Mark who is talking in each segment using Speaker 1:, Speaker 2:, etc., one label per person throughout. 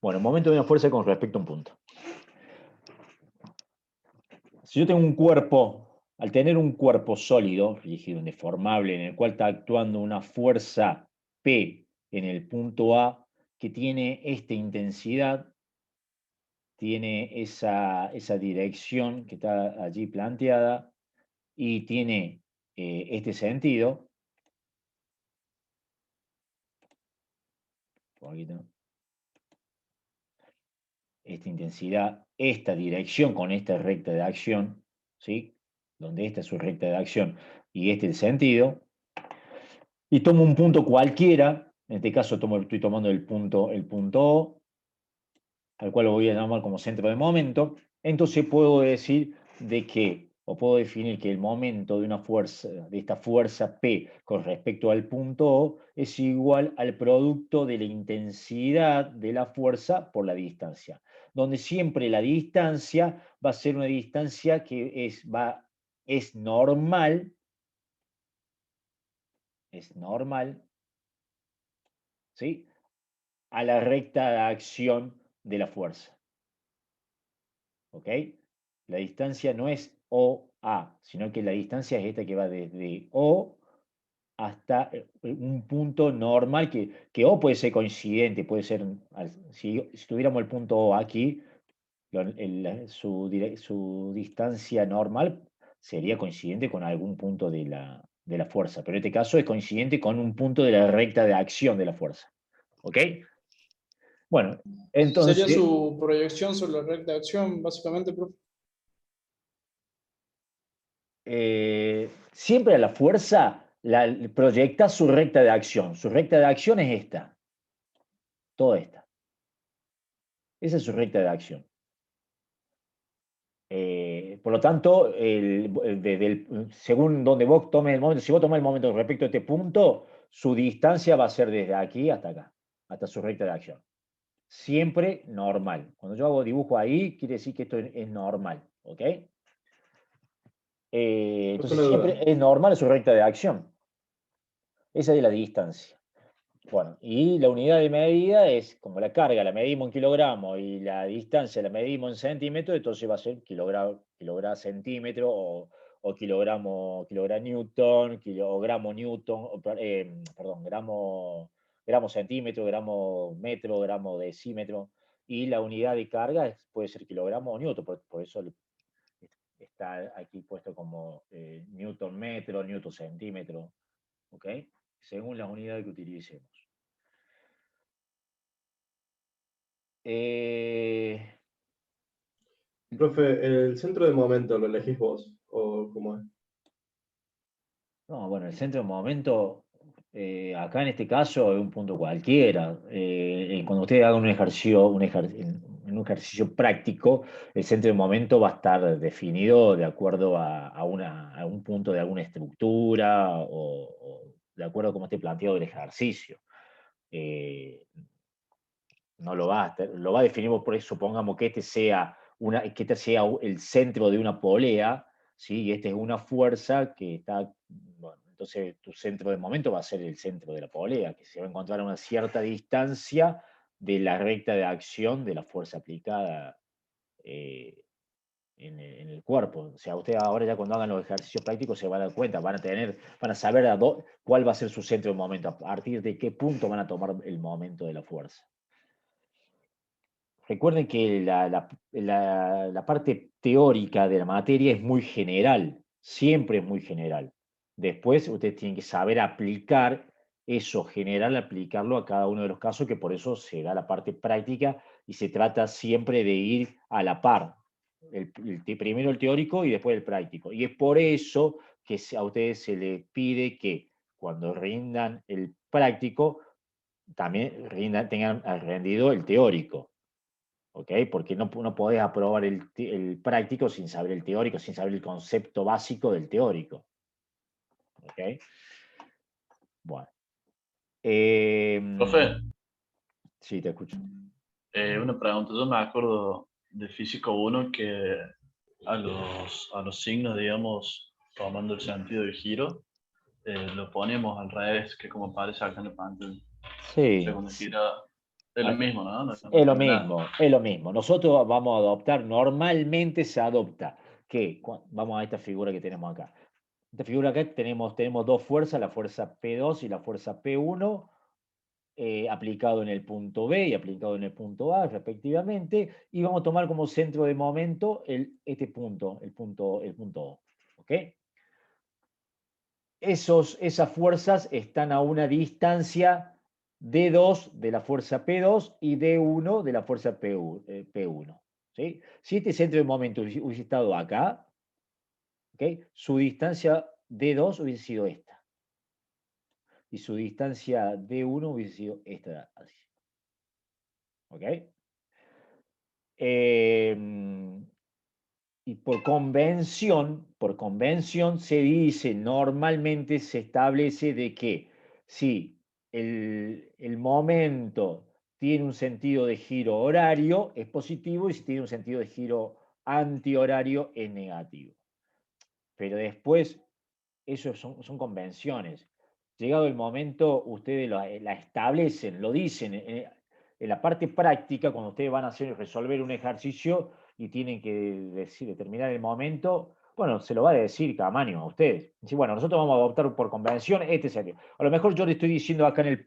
Speaker 1: Bueno, momento de una fuerza con respecto a un punto. Si yo tengo un cuerpo, al tener un cuerpo sólido, rígido, deformable, en el cual está actuando una fuerza P en el punto A, que tiene esta intensidad, tiene esa dirección que está allí planteada y tiene este sentido, un poquito, esta intensidad, esta dirección con esta recta de acción, ¿sí? Donde esta es su recta de acción y este el sentido, y tomo un punto cualquiera, en este caso estoy tomando el punto O, al cual lo voy a llamar como centro de momento, entonces puedo decir de que, o puedo definir que el momento de una fuerza, de esta fuerza P con respecto al punto O, es igual al producto de la intensidad de la fuerza por la distancia, donde siempre la distancia va a ser una distancia que es normal, ¿sí? A la recta de acción de la fuerza. ¿Ok? La distancia no es OA, sino que la distancia es esta que va desde O hasta un punto normal, que O puede ser coincidente, puede ser, si tuviéramos el punto O aquí, su distancia normal sería coincidente con algún punto de la fuerza, pero en este caso es coincidente con un punto de la recta de acción de la fuerza. ¿Ok? Bueno,
Speaker 2: Sería
Speaker 1: entonces,
Speaker 2: su proyección sobre la recta de acción, básicamente, profe.
Speaker 1: siempre a la fuerza proyecta su recta de acción. Su recta de acción es esta, toda esta. Esa es su recta de acción. Por lo tanto, según donde vos tomes el momento, si vos tomás el momento respecto a este punto, su distancia va a ser desde aquí hasta acá, hasta su recta de acción. Siempre normal. Cuando yo hago dibujo ahí, quiere decir que esto es normal. ¿Ok?
Speaker 3: Profe,
Speaker 1: Entonces,
Speaker 3: una duda.
Speaker 1: siempre es normal su recta de acción. Esa es la distancia. Bueno, y la unidad de medida es como la carga, la medimos en kilogramos y la distancia la medimos en centímetros, entonces va a ser kilogramo centímetro o kilogramo newton, kilogramo newton, perdón, gramo centímetro, gramo metro, gramo decímetro. Y la unidad de carga puede ser kilogramo o newton, por eso está aquí puesto como newton metro, newton centímetro, ¿ok? Según las unidades que utilicemos. Eh,
Speaker 3: Profe, ¿el centro de momento lo elegís vos? ¿O cómo es?
Speaker 1: no, bueno, el centro de momento, acá en este caso es un punto cualquiera. Cuando ustedes hagan un ejercicio, en un ejercicio práctico, el centro de momento va a estar definido de acuerdo a un punto de alguna estructura o de acuerdo a cómo esté planteado el ejercicio. Eh, no lo va a definir, por eso supongamos que que este sea el centro de una polea, ¿sí? Y esta es una fuerza que está, bueno, entonces tu centro de momento va a ser el centro de la polea, que se va a encontrar a una cierta distancia de la recta de acción de la fuerza aplicada eh, en el cuerpo. O sea, ustedes ahora ya cuando hagan los ejercicios prácticos se van a dar cuenta, van a saber cuál va a ser su centro de momento, a partir de qué punto van a tomar el momento de la fuerza. Recuerden que la parte teórica de la materia es muy general, siempre es muy general. Después ustedes tienen que saber aplicar eso general, aplicarlo a cada uno de los casos, que por eso se da la parte práctica y se trata siempre de ir a la par. Primero el teórico y después el práctico. Y es por eso que a ustedes se les pide que cuando rindan el práctico, también tengan rendido el teórico. ¿Ok? Porque no podés aprobar el práctico sin saber el teórico, sin saber el concepto básico del teórico. ¿Ok? Bueno.
Speaker 4: Profe,
Speaker 1: Sí, te escucho.
Speaker 4: una pregunta. Yo me acuerdo de Físico 1 que a los signos, digamos, tomando el sentido del giro, lo ponemos al revés, que como aparece acá en el pantalla.
Speaker 1: Sí,
Speaker 4: Segunda gira, Es lo mismo, ¿no? No
Speaker 1: Es lo
Speaker 4: cambia nada.
Speaker 1: mismo, es lo mismo. Nosotros vamos a adoptar, normalmente se adopta, que vamos a esta figura que tenemos acá. Esta figura acá tenemos dos fuerzas, la fuerza P2 y la fuerza P1, aplicado en el punto B y aplicado en el punto A, respectivamente, y vamos a tomar como centro de momento este punto, el punto O. ¿Ok? Esas fuerzas están a una distancia D2 de la fuerza P2 y D1 de la fuerza P1. ¿Sí? Si este centro de momento hubiese estado acá, ¿okay? Su distancia D2 hubiese sido esta. Y su distancia D1 hubiese sido esta. Así. ¿Ok? Y por convención se dice, normalmente se establece de que si el momento tiene un sentido de giro horario, es positivo, y si tiene un sentido de giro antihorario, es negativo. Pero después, eso son convenciones. Llegado el momento, ustedes la establecen, lo dicen. En la parte práctica, cuando ustedes van a resolver un ejercicio y tienen que determinar el momento, bueno, se lo va a decir Camaño a ustedes. Dice, bueno, nosotros vamos a adoptar por convención este serio. A lo mejor yo le estoy diciendo acá en el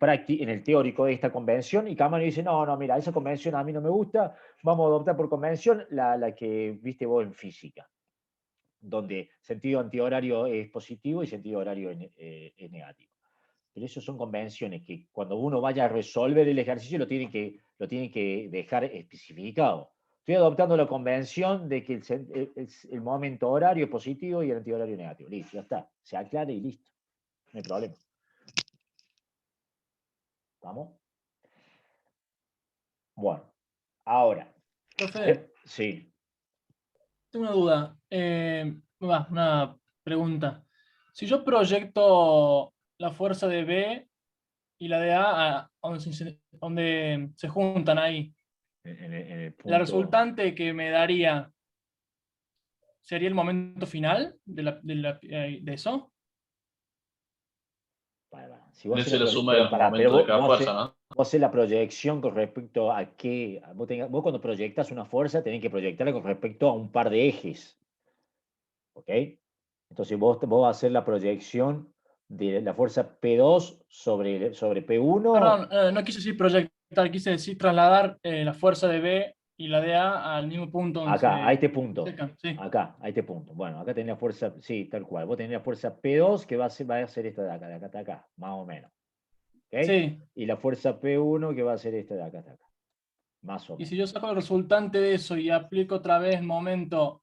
Speaker 1: teórico de esta convención, y Camaño dice, no, mira, esa convención a mí no me gusta, vamos a adoptar por convención la que viste vos en física, donde sentido antihorario es positivo y sentido horario es negativo. Pero eso son convenciones que cuando uno vaya a resolver el ejercicio lo tienen que dejar especificado. Estoy adoptando la convención de que el momento horario es positivo y el antihorario negativo. Listo, ya está. Se aclara y listo. No hay problema. ¿Vamos? Bueno, ahora.
Speaker 5: Profe,
Speaker 1: Sí.
Speaker 5: tengo una duda. Una pregunta. Si yo proyecto la fuerza de B y la de A donde se juntan ahí,
Speaker 1: En el
Speaker 5: la
Speaker 1: punto.
Speaker 5: resultante que me daría sería el momento final de eso.
Speaker 1: Si vos
Speaker 4: Esa
Speaker 1: haces
Speaker 4: es la suma de los momentos de cada fuerza, ¿no?
Speaker 1: vos haces la proyección con respecto a qué. Vos cuando proyectas una fuerza tenés que proyectarla con respecto a un par de ejes. ¿Ok? Entonces vos vas a hacer la proyección de la fuerza P2 sobre P1.
Speaker 5: Perdón, no quise decir proyectar, quise decir trasladar la fuerza de B y la de A al mismo punto donde
Speaker 1: Acá, a
Speaker 5: se
Speaker 1: este punto.
Speaker 5: secan. Sí.
Speaker 1: Acá, a este punto. Bueno, acá tenés la fuerza, sí, tal cual. Vos tenés la fuerza P2 que va a ser esta de acá hasta acá, más o menos. ¿Ok?
Speaker 5: Sí.
Speaker 1: Y la fuerza P1 que va a ser esta de acá hasta acá, más o
Speaker 5: Y
Speaker 1: menos.
Speaker 5: si yo saco el resultante de eso y aplico otra vez momento,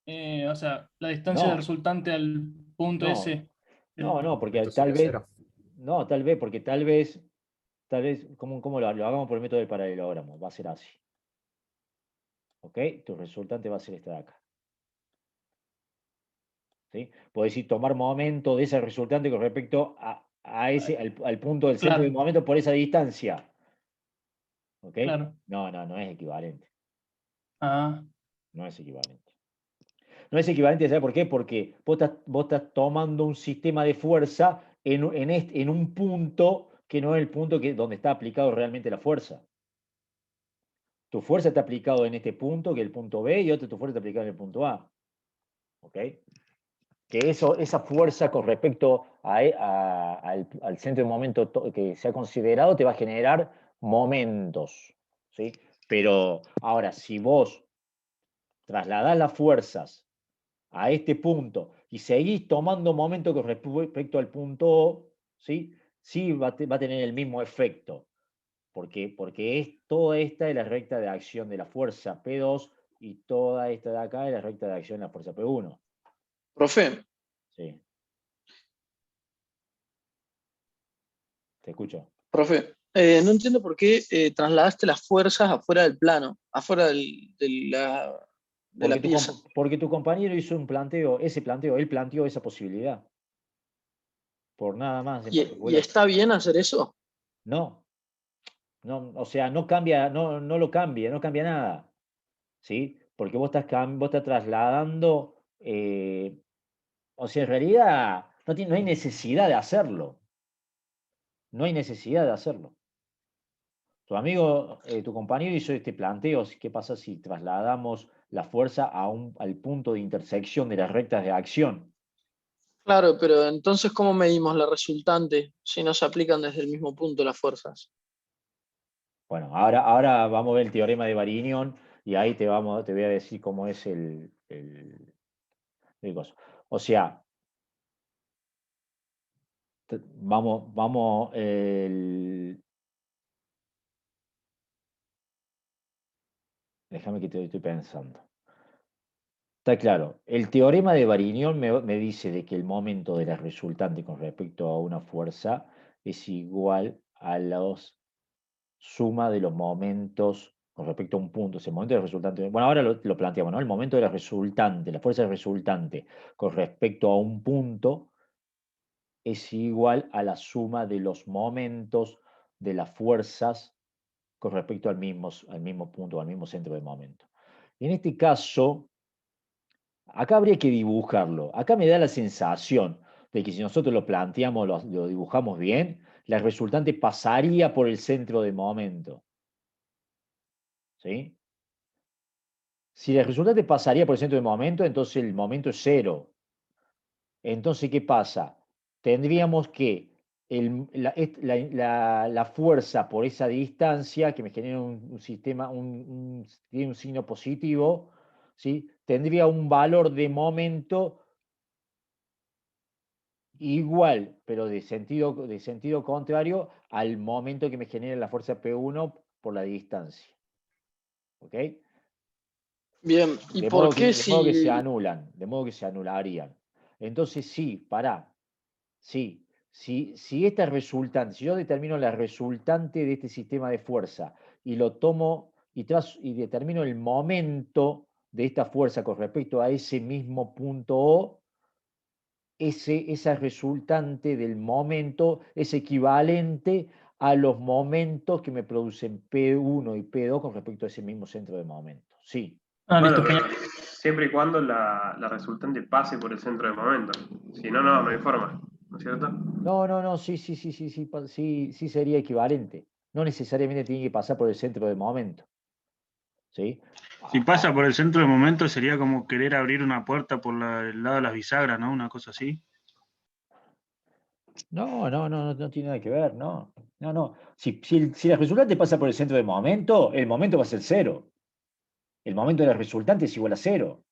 Speaker 5: o sea, la distancia del
Speaker 1: No,
Speaker 5: resultante al punto
Speaker 1: no,
Speaker 5: ese.
Speaker 1: no, porque
Speaker 6: Esto sería cero.
Speaker 1: no, porque tal vez, ¿cómo lo hagamos por el método del paralelogramo? Va a ser así. ¿Ok? Tu resultante va a ser esta de acá. ¿Sí? Podés ir tomar momento de ese resultante con respecto al punto del centro de
Speaker 5: Claro,
Speaker 1: momento por esa distancia. ¿Ok?
Speaker 5: claro.
Speaker 1: No es equivalente.
Speaker 5: Ah,
Speaker 1: No es equivalente. No es equivalente, ¿sabes por qué? Porque vos estás tomando un sistema de fuerza en un punto que no es el punto donde está aplicado realmente la fuerza. Tu fuerza está aplicado en este punto, que es el punto B, y tu fuerza está aplicada en el punto A. ¿Ok? Que esa fuerza con respecto al centro de momento que se ha considerado te va a generar momentos. ¿Sí? Pero ahora, si vos trasladás las fuerzas a este punto y seguís tomando momentos con respecto al punto O, ¿sí? Sí va a tener el mismo efecto. Porque toda esta es la recta de acción de la fuerza P2 y toda esta de acá es la recta de acción de la fuerza P1.
Speaker 2: Profe,
Speaker 1: Sí, te escucho.
Speaker 2: profe, no entiendo por qué trasladaste las fuerzas afuera del plano, afuera de la pieza.
Speaker 1: Porque tu compañero hizo ese planteo, él planteó esa posibilidad. Por nada más en
Speaker 2: ¿Y
Speaker 1: particular.
Speaker 2: está bien hacer eso?
Speaker 1: No, o sea, no cambia, no lo cambia, no cambia nada. ¿Sí? Porque vos estás trasladando, o sea, en realidad no hay necesidad de hacerlo. No hay necesidad de hacerlo. Tu amigo, tu compañero hizo este planteo, ¿qué pasa si trasladamos la fuerza al punto de intersección de las rectas de acción?
Speaker 2: Claro, pero entonces, ¿cómo medimos la resultante si no se aplican desde el mismo punto las fuerzas?
Speaker 1: Bueno, ahora vamos a ver el teorema de Varignon y ahí te voy a decir cómo es el coso. O sea, vamos, déjame que te estoy pensando. Está claro, el teorema de Varignon me dice de que el momento de la resultante con respecto a una fuerza es igual a la suma de los momentos con respecto a un punto. El momento del resultante, bueno, ahora lo planteamos, ¿no? El momento de la resultante, la fuerza resultante con respecto a un punto es igual a la suma de los momentos de las fuerzas con respecto al mismo punto, al mismo centro de momento. En este caso, acá habría que dibujarlo. Acá me da la sensación de que si nosotros lo planteamos, lo dibujamos bien, la resultante pasaría por el centro de momento. ¿Sí? Si la resultante pasaría por el centro de momento, entonces el momento es cero. Entonces, ¿qué pasa? Tendríamos que la fuerza por esa distancia, que me genera un sistema, tiene un signo positivo, ¿sí? Tendría un valor de momento igual, pero de sentido contrario al momento que me genera la fuerza P1 por la distancia. ¿Ok?
Speaker 2: Bien, ¿y
Speaker 1: De
Speaker 2: por
Speaker 1: modo
Speaker 2: qué
Speaker 1: de modo que se
Speaker 2: si...
Speaker 1: anulan, de modo que se anularían. Entonces sí, sí, si esta resultante, si yo determino la resultante de este sistema de fuerza y lo tomo y determino el momento de esta fuerza con respecto a ese mismo punto O, esa resultante del momento es equivalente a los momentos que me producen P1 y P2 con respecto a ese mismo centro de momento. Sí.
Speaker 5: Ah,
Speaker 6: Bueno,
Speaker 5: listo,
Speaker 6: pero
Speaker 5: genial.
Speaker 6: siempre y cuando la resultante pase por el centro de momento. Si no, no hay forma, ¿no es cierto?
Speaker 1: No, sí sería equivalente. No necesariamente tiene que pasar por el centro de momento. ¿Sí?
Speaker 7: Si pasa por el centro de momento sería como querer abrir una puerta por el lado de las bisagras, ¿no? Una cosa así.
Speaker 1: No tiene nada que ver, no. No. Si la resultante pasa por el centro de momento, el momento va a ser cero. El momento de la resultante es igual a cero.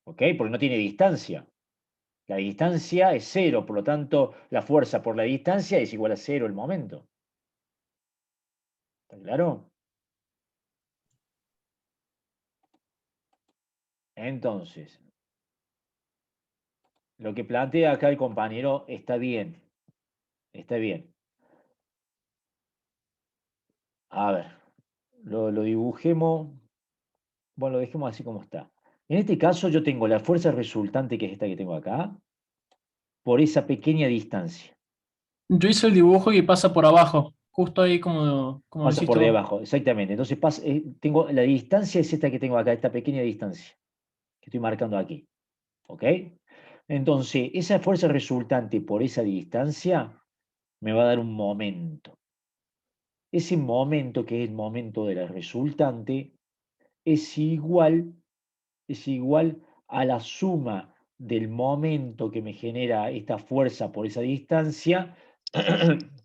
Speaker 1: ¿Ok? Porque no tiene distancia. La distancia es cero, por lo tanto, la fuerza por la distancia es igual a cero el momento. ¿Está claro? Entonces, lo que plantea acá el compañero está bien. Está bien. A ver, lo dibujemos. Bueno, lo dejemos así como está. En este caso yo tengo la fuerza resultante, que es esta que tengo acá, por esa pequeña distancia.
Speaker 5: Yo hice el dibujo y pasa por abajo, justo ahí como lo
Speaker 1: Pasa por
Speaker 5: hiciste vos.
Speaker 1: debajo, exactamente. Entonces tengo la distancia es esta que tengo acá, esta pequeña distancia que estoy marcando aquí. ¿Ok? Entonces, esa fuerza resultante por esa distancia me va a dar un momento. Ese momento, que es el momento de la resultante, es igual a la suma del momento que me genera esta fuerza por esa distancia,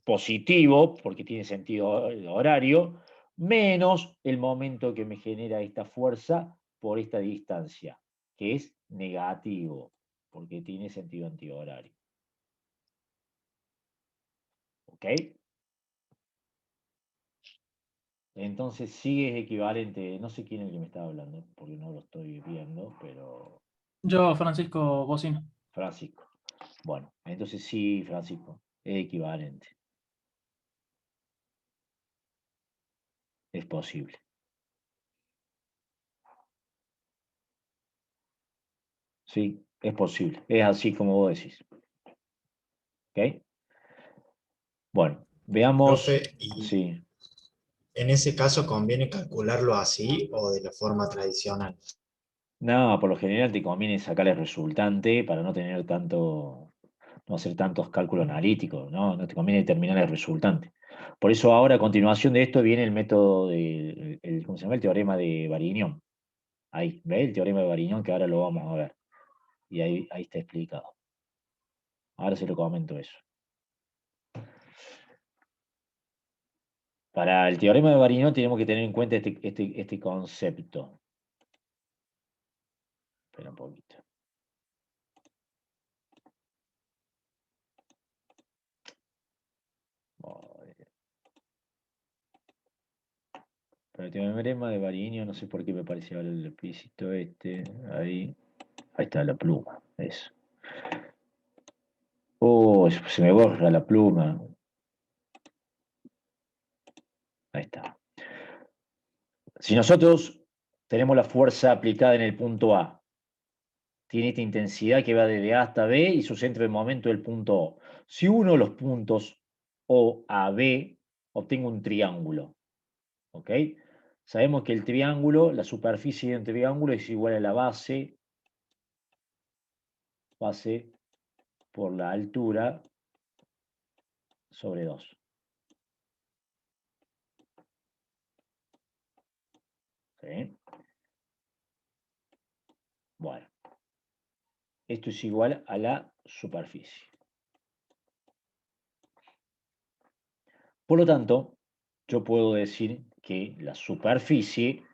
Speaker 1: positivo, porque tiene sentido horario, menos el momento que me genera esta fuerza por esta distancia, que es negativo, porque tiene sentido antihorario. ¿Ok? Entonces sí es equivalente, no sé quién es el que me está hablando, porque no lo estoy viendo, pero
Speaker 5: Yo, Francisco Bocino.
Speaker 1: Francisco. Bueno, entonces sí, Francisco, es equivalente. Es posible. Sí, es posible. Es así como vos decís. ¿Ok? Bueno, veamos.
Speaker 8: Profe, ¿y
Speaker 1: Sí.
Speaker 8: en ese caso conviene calcularlo así o de la forma tradicional?
Speaker 1: No, por lo general te conviene sacar el resultante para no hacer tantos cálculos analíticos, ¿no? No te conviene determinar el resultante. Por eso ahora, a continuación de esto, viene el método ¿cómo se llama? El teorema de Varignon. Ahí, ¿ve? El teorema de Varignon, que ahora lo vamos a ver. Y ahí está explicado. Ahora se lo comento eso. Para el teorema de Varignon tenemos que tener en cuenta este concepto. Espera un poquito. Para el teorema de Varignon, no sé por qué me parecía el lapicito este. Ahí está la pluma. Eso. Oh, se me borra la pluma. Ahí está. Si nosotros tenemos la fuerza aplicada en el punto A, tiene esta intensidad que va desde A hasta B y su centro de momento es el punto O. Si uno de los puntos O a B obtengo un triángulo, ¿ok? Sabemos que el triángulo, la superficie de un triángulo es igual a la base por la altura sobre 2. ¿Sí? Bueno, esto es igual a la superficie. Por lo tanto, yo puedo decir que la superficie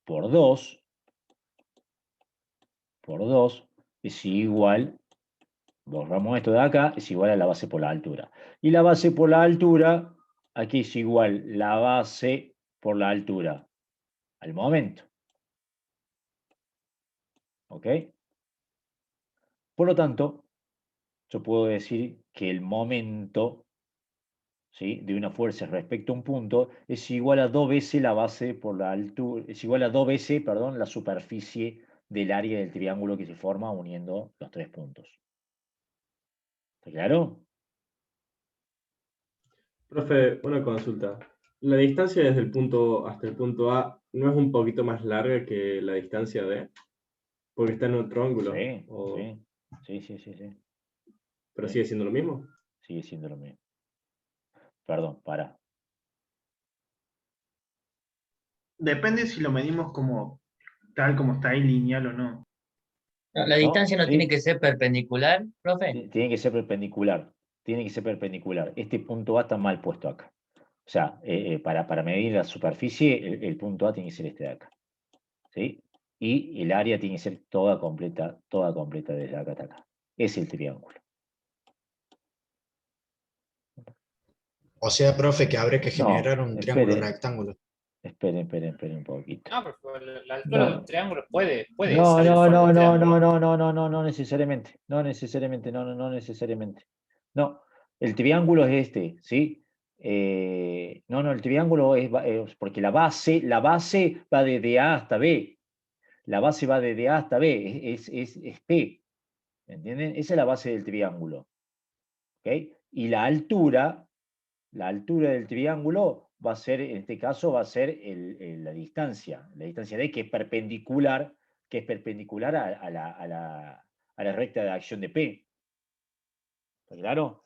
Speaker 1: por 2 es igual, borramos esto de acá, es igual a la base por la altura. Y la base por la altura, aquí es igual la base por la altura al momento. ¿Ok? Por lo tanto, yo puedo decir que el momento, ¿sí?, de una fuerza respecto a un punto es igual a 2 veces la base por la altura, es igual a 2 veces, perdón, la superficie del área del triángulo que se forma uniendo los 3 puntos. ¿Está claro?
Speaker 3: Profe, una consulta. ¿La distancia desde el punto O hasta el punto A no es un poquito más larga que la distancia D? Porque está en otro ángulo.
Speaker 1: Sí,
Speaker 3: o-
Speaker 1: sí.
Speaker 3: Pero
Speaker 1: Sí.
Speaker 3: sigue siendo lo mismo.
Speaker 1: Sigue siendo lo mismo. Perdón, para.
Speaker 9: Depende si lo medimos como tal como está ahí, lineal o no.
Speaker 10: No, la
Speaker 1: ¿No?
Speaker 10: distancia no
Speaker 1: Sí.
Speaker 10: tiene que ser perpendicular, profe.
Speaker 1: Tiene que ser perpendicular. Tiene que ser perpendicular. Este punto A está mal puesto acá. O sea, para medir la superficie, el punto A tiene que ser este de acá. ¿Sí? Y el área tiene que ser toda completa desde acá hasta acá. Es el triángulo.
Speaker 8: O sea, profe, que habría que
Speaker 1: No,
Speaker 8: generar un triángulo
Speaker 1: espere.
Speaker 8: rectángulo.
Speaker 1: Esperen un poquito.
Speaker 11: No, pero la altura de
Speaker 1: No.
Speaker 11: un triángulo puede
Speaker 1: No,
Speaker 11: salir
Speaker 1: no,
Speaker 11: fuera
Speaker 1: no,
Speaker 11: del
Speaker 1: no,
Speaker 11: triángulo.
Speaker 1: no necesariamente. No necesariamente, no necesariamente. No, el triángulo es este, ¿sí? No, el triángulo es porque la base va desde A hasta B. La base va desde A hasta B, es P. ¿Entienden? Esa es la base del triángulo. ¿Ok? Y la altura del triángulo va a ser, en este caso, va a ser la distancia D, que es perpendicular a la recta de acción de P. ¿Está claro?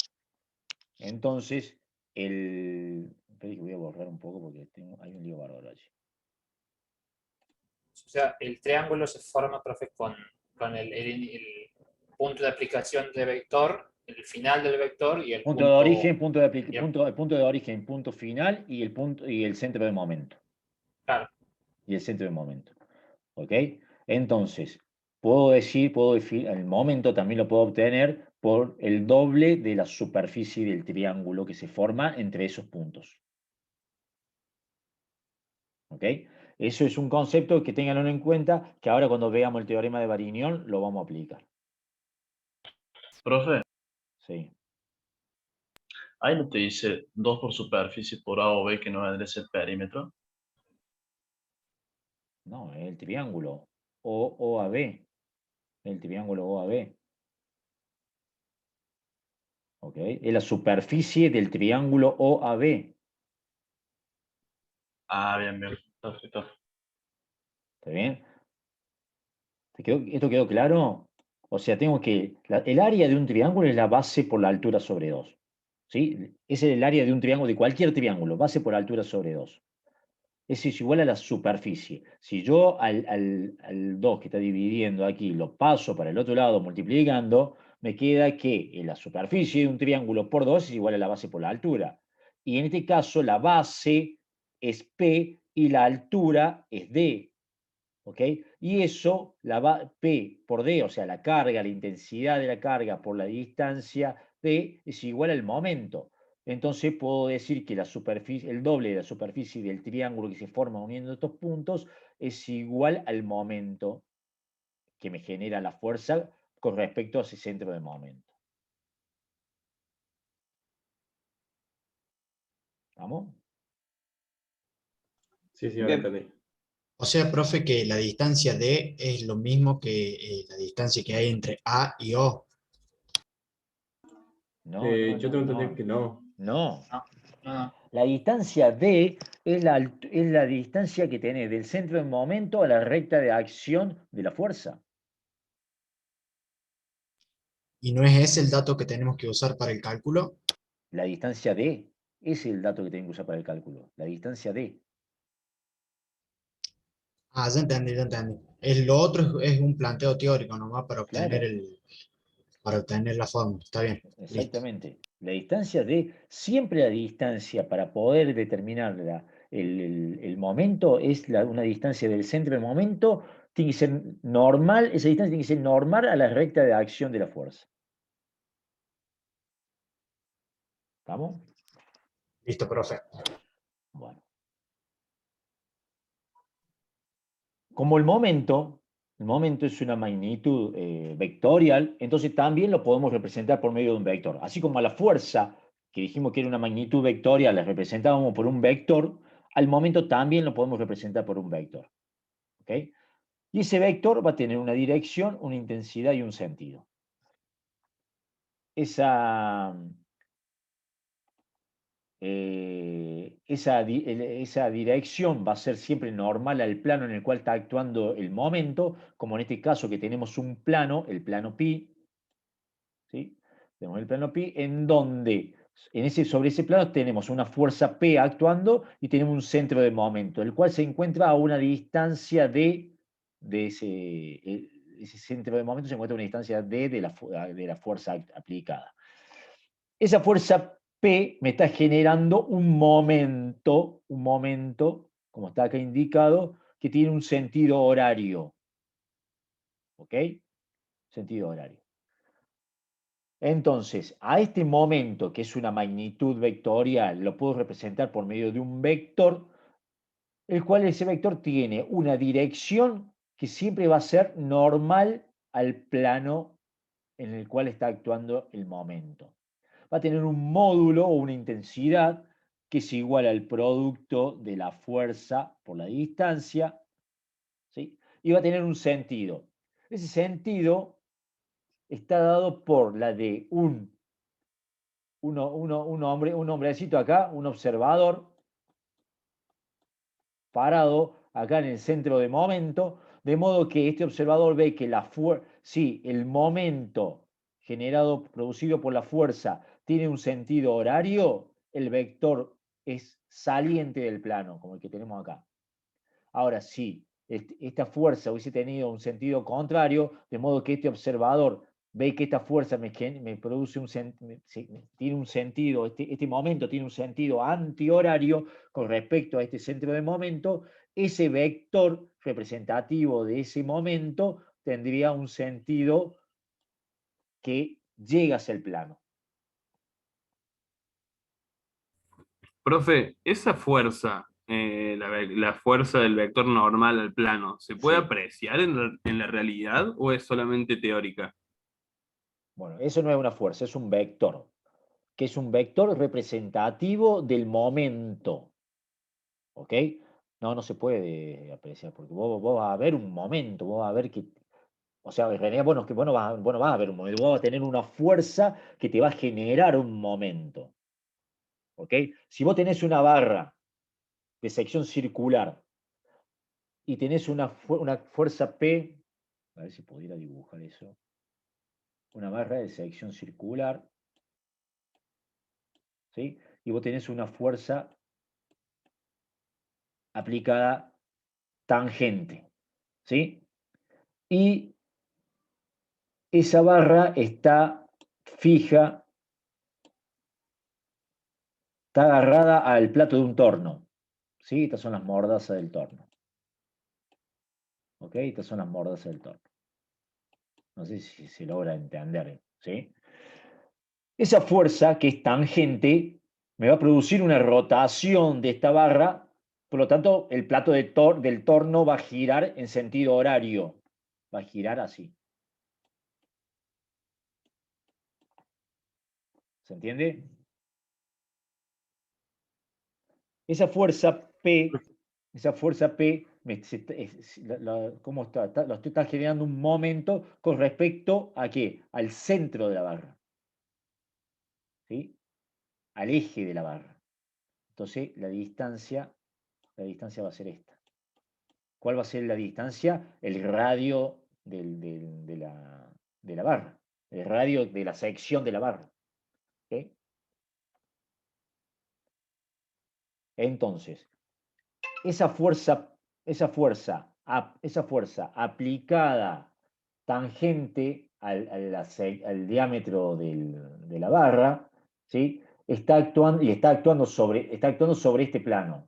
Speaker 1: Entonces, espera que voy a borrar un poco porque hay un lío bárbaro allí.
Speaker 11: O sea, el triángulo se forma, profe, con el punto de aplicación de vector, el final del vector y el
Speaker 1: Punto de
Speaker 11: punto...
Speaker 1: origen, punto de origen, punto final y el centro de momento.
Speaker 11: Claro.
Speaker 1: Y el centro de momento. ¿Ok? Entonces, puedo decir, el momento también lo puedo obtener por el doble de la superficie del triángulo que se forma entre esos puntos. ¿Ok? Eso es un concepto que ténganlo en cuenta, que ahora cuando veamos el teorema de Varignon lo vamos a aplicar.
Speaker 4: Profe,
Speaker 1: Sí.
Speaker 4: ahí no te dice 2 por superficie por A o B que no vendría a ser perímetro.
Speaker 1: No, es el triángulo OAB. El triángulo OAB. ¿Ok? Es la superficie del triángulo OAB.
Speaker 4: Ah, bien, perfecto.
Speaker 1: ¿Está bien? ¿Esto quedó claro? O sea, tengo que... el área de un triángulo es la base por la altura sobre 2. ¿sí? Ese es el área de un triángulo, de cualquier triángulo, base por altura sobre 2. Eso es igual a la superficie. Si yo al 2 que está dividiendo aquí lo paso para el otro lado multiplicando, me queda que la superficie de un triángulo por 2 es igual a la base por la altura. Y en este caso la base es P y la altura es D. ¿Ok? Y eso, P por D, o sea, la carga, la intensidad de la carga por la distancia D es igual al momento. Entonces puedo decir que la superficie, el doble de la superficie del triángulo que se forma uniendo estos puntos es igual al momento que me genera la fuerza con respecto a ese centro de momento. ¿Vamos?
Speaker 3: Sí, ahora
Speaker 2: Bien.
Speaker 3: entendí.
Speaker 8: O sea, profe, que la distancia D es lo mismo que la distancia que hay entre A y O.
Speaker 1: No,
Speaker 3: Yo tengo entendido que no.
Speaker 1: No.
Speaker 11: No.
Speaker 1: La distancia D es la distancia que tenés del centro de momento a la recta de acción de la fuerza.
Speaker 8: ¿Y no es ese el dato que tenemos que usar para el cálculo?
Speaker 1: La distancia D es el dato que tienen que usar para el cálculo. La distancia D.
Speaker 8: Ah, ya entendí, ya entendí. Lo otro es un planteo teórico nomás
Speaker 1: Claro,
Speaker 8: para obtener la forma. Está bien, listo.
Speaker 1: exactamente. La distancia D, siempre la distancia para poder determinar el momento es una distancia del centro del momento, tiene que ser normal, esa distancia tiene que ser normal a la recta de acción de la fuerza. ¿Estamos?
Speaker 8: Listo, profe.
Speaker 1: Bueno. Como el momento es una magnitud vectorial, entonces también lo podemos representar por medio de un vector. Así como a la fuerza, que dijimos que era una magnitud vectorial, la representábamos por un vector, al momento también lo podemos representar por un vector. ¿Ok? Y ese vector va a tener una dirección, una intensidad y un sentido. Esa dirección va a ser siempre normal al plano en el cual está actuando el momento, como en este caso que tenemos un plano, el plano pi, ¿sí? Tenemos el plano pi en donde sobre ese plano tenemos una fuerza P actuando y tenemos un centro de momento, el cual se encuentra a una distancia de ese centro de momento, se encuentra a una distancia D de la fuerza aplicada. Esa fuerza P me está generando un momento, como está acá indicado, que tiene un sentido horario. ¿Ok? Sentido horario. Entonces, a este momento, que es una magnitud vectorial, lo puedo representar por medio de un vector, el cual ese vector tiene una dirección que siempre va a ser normal al plano en el cual está actuando el momento. Va a tener un módulo o una intensidad que es igual al producto de la fuerza por la distancia, ¿sí? Y va a tener un sentido. Ese sentido está dado por la de un hombrecito acá, un observador, parado acá en el centro de momento, de modo que este observador ve que el momento producido por la fuerza, tiene un sentido horario, el vector es saliente del plano, como el que tenemos acá. Ahora, si esta fuerza hubiese tenido un sentido contrario, de modo que este observador ve que esta fuerza me produce tiene un sentido, este momento tiene un sentido antihorario con respecto a este centro de momento, ese vector representativo de ese momento tendría un sentido que llega hacia el plano.
Speaker 12: Profe, esa fuerza, la fuerza del vector normal al plano, ¿se puede
Speaker 1: Sí.
Speaker 12: apreciar en la realidad o es solamente teórica?
Speaker 1: Bueno, eso no es una fuerza, es un vector, que es un vector representativo del momento. ¿Ok? No se puede apreciar, porque vos vas a ver un momento, vos vas a ver que, o sea, en realidad vos no vas a ver un momento, vos vas a tener una fuerza que te va a generar un momento. ¿Ok? Si vos tenés una barra de sección circular y tenés una fuerza P, a ver si pudiera dibujar eso, una barra de sección circular, ¿sí? Y vos tenés una fuerza aplicada tangente, ¿sí? Y esa barra está fija, está agarrada al plato de un torno, ¿sí? Estas son las mordazas del torno. ¿Ok? Estas son las mordazas del torno. No sé si se logra entender, ¿sí? Esa fuerza, que es tangente, me va a producir una rotación de esta barra, por lo tanto, el plato del torno va a girar en sentido horario. Va a girar así. ¿Se entiende? Esa fuerza P, ¿cómo está? Lo está generando un momento con respecto a qué? Al centro de la barra. ¿Sí? Al eje de la barra. Entonces, la distancia va a ser esta. ¿Cuál va a ser la distancia? El radio de la barra. El radio de la sección de la barra. ¿Ok? Entonces, esa fuerza aplicada tangente al diámetro de la barra, ¿sí? Está actuando sobre este plano.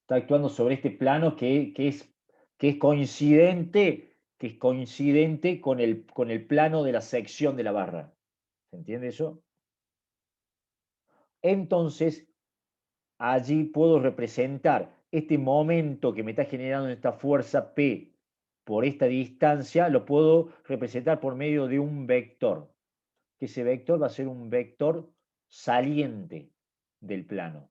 Speaker 1: Está actuando sobre este plano que es coincidente con el plano de la sección de la barra. ¿Se entiende eso? Entonces, allí puedo representar este momento que me está generando esta fuerza P por esta distancia, lo puedo representar por medio de un vector, que ese vector va a ser un vector saliente del plano.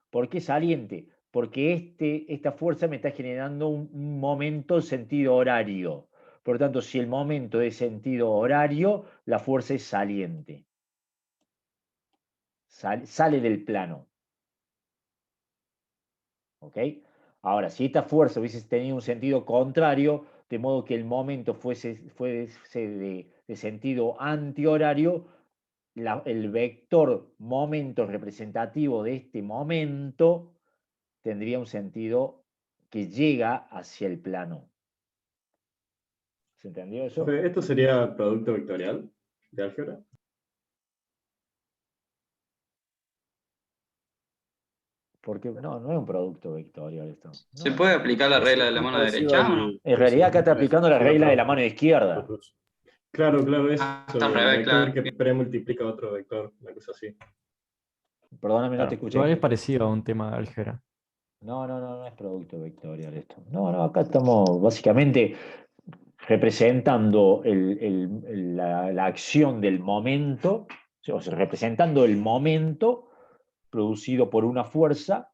Speaker 1: ¿Por qué saliente? Porque esta fuerza me está generando un momento en sentido horario. Por lo tanto, si el momento es sentido horario, la fuerza es saliente. Sale del plano. ¿Ok? Ahora, si esta fuerza hubiese tenido un sentido contrario, de modo que el momento fuese de sentido antihorario, el vector momento representativo de este momento tendría un sentido que llega hacia el plano. ¿Se entendió eso?
Speaker 3: ¿Esto sería producto vectorial de álgebra?
Speaker 1: Porque no es un producto vectorial esto.
Speaker 13: ¿Se puede aplicar la regla de la mano derecha o no?
Speaker 1: En realidad acá está aplicando la regla de la mano izquierda.
Speaker 3: Claro, eso.
Speaker 13: Está al revés,
Speaker 3: vector
Speaker 13: claro.
Speaker 3: que premultiplica otro vector, una cosa así.
Speaker 1: Perdóname, no te escuché.
Speaker 14: Igual es parecido a un tema de álgebra.
Speaker 1: No es producto vectorial esto. No, acá estamos básicamente representando la acción del momento, o sea, representando el momento producido por una fuerza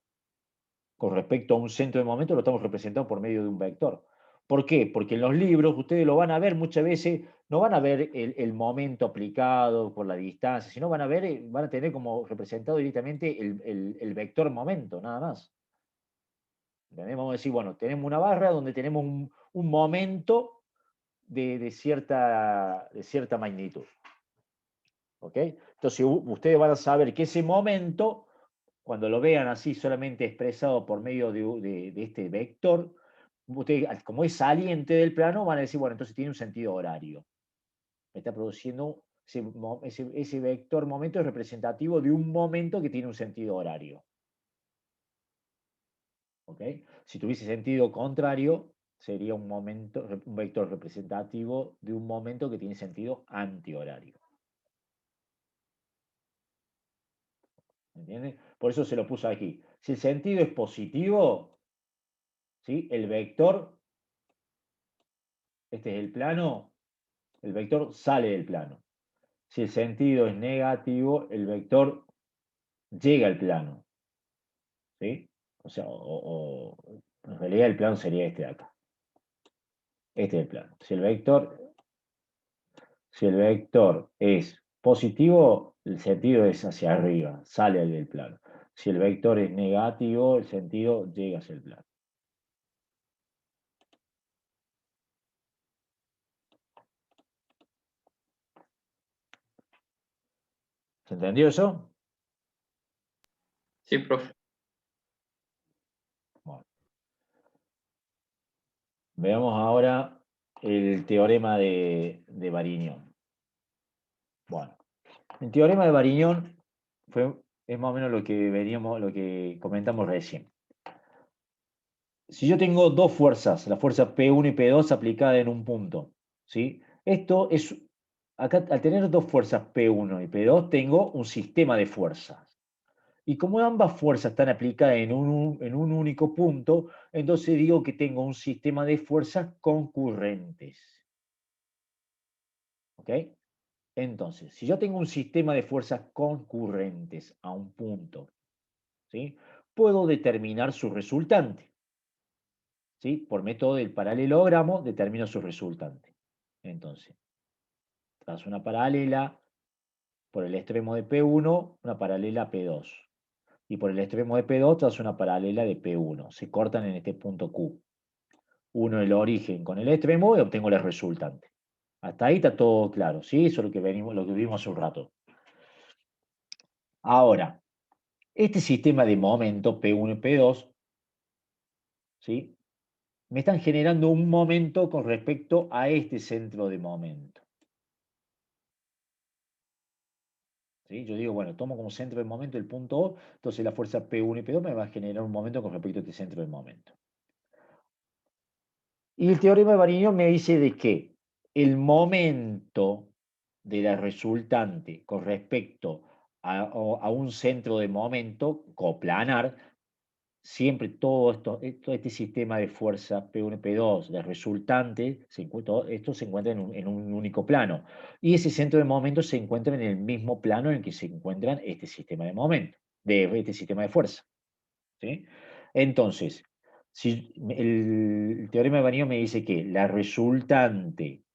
Speaker 1: con respecto a un centro de momento, lo estamos representando por medio de un vector. ¿Por qué? Porque en los libros, ustedes lo van a ver muchas veces, no van a ver el momento aplicado por la distancia, sino van a tener como representado directamente el vector momento, nada más. ¿Entendés? Vamos a decir, bueno, tenemos una barra donde tenemos un momento de cierta magnitud. ¿Ok? Entonces ustedes van a saber que ese momento, cuando lo vean así solamente expresado por medio de este vector, ustedes, como es saliente del plano, van a decir, bueno, entonces tiene un sentido horario. Está produciendo ese vector momento es representativo de un momento que tiene un sentido horario. ¿Ok? Si tuviese sentido contrario, sería un vector representativo de un momento que tiene sentido antihorario. ¿Entiendes? Por eso se lo puso aquí. Si el sentido es positivo, ¿sí? El vector, este es el plano, el vector sale del plano. Si el sentido es negativo, el vector llega al plano. ¿Sí? O sea, en realidad el plano sería este de acá. Este es el plano. Si el vector es positivo, el sentido es hacia arriba, sale del plano. Si el vector es negativo, el sentido llega hacia el plano. ¿Se entendió eso?
Speaker 13: Sí, profe.
Speaker 1: Bueno. Veamos ahora el teorema de Varignón. Bueno, el teorema de Varignón es más o menos lo que comentamos recién. Si yo tengo dos fuerzas, la fuerza P1 y P2 aplicada en un punto, ¿sí? Esto es, acá al tener dos fuerzas P1 y P2 tengo un sistema de fuerzas. Y como ambas fuerzas están aplicadas en un único punto, entonces digo que tengo un sistema de fuerzas concurrentes. ¿Ok? Entonces, si yo tengo un sistema de fuerzas concurrentes a un punto, ¿sí? Puedo determinar su resultante. ¿Sí? Por método del paralelogramo determino su resultante. Entonces, tras una paralela por el extremo de P1, una paralela a P2. Y por el extremo de P2 tras una paralela de P1. Se cortan en este punto Q. Uno el origen con el extremo y obtengo el resultante. Hasta ahí está todo claro, ¿sí? Eso es lo que vimos hace un rato. Ahora, este sistema de momento P1 y P2, ¿sí? Me están generando un momento con respecto a este centro de momento. ¿Sí? Yo digo, bueno, tomo como centro de momento el punto O, entonces la fuerza P1 y P2 me va a generar un momento con respecto a este centro de momento. Y el teorema de Varignón me dice de que el momento de la resultante con respecto a un centro de momento coplanar, siempre todo este sistema de fuerza P1 y P2, de resultante, esto se encuentra en un único plano. Y ese centro de momento se encuentra en el mismo plano en el que se encuentran este sistema de momento, este sistema de fuerza. ¿Sí? Entonces, si el teorema de Varignón me dice que la resultante,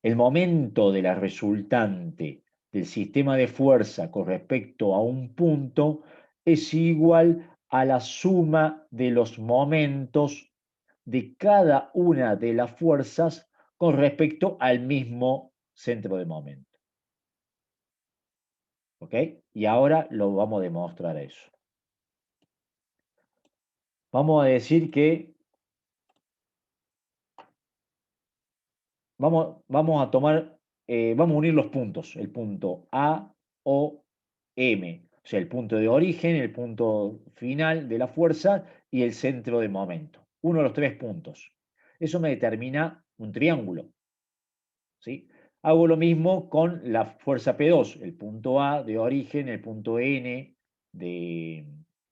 Speaker 1: el momento de la resultante del sistema de fuerza con respecto a un punto es igual a la suma de los momentos de cada una de las fuerzas con respecto al mismo centro de momento. ¿Ok? Y ahora lo vamos a demostrar eso. Vamos a decir que vamos a unir los puntos, el punto A, O, M, o sea, el punto de origen, el punto final de la fuerza y el centro de momento. Uno de los tres puntos. Eso me determina un triángulo. ¿Sí? Hago lo mismo con la fuerza P2, el punto A de origen, el punto N de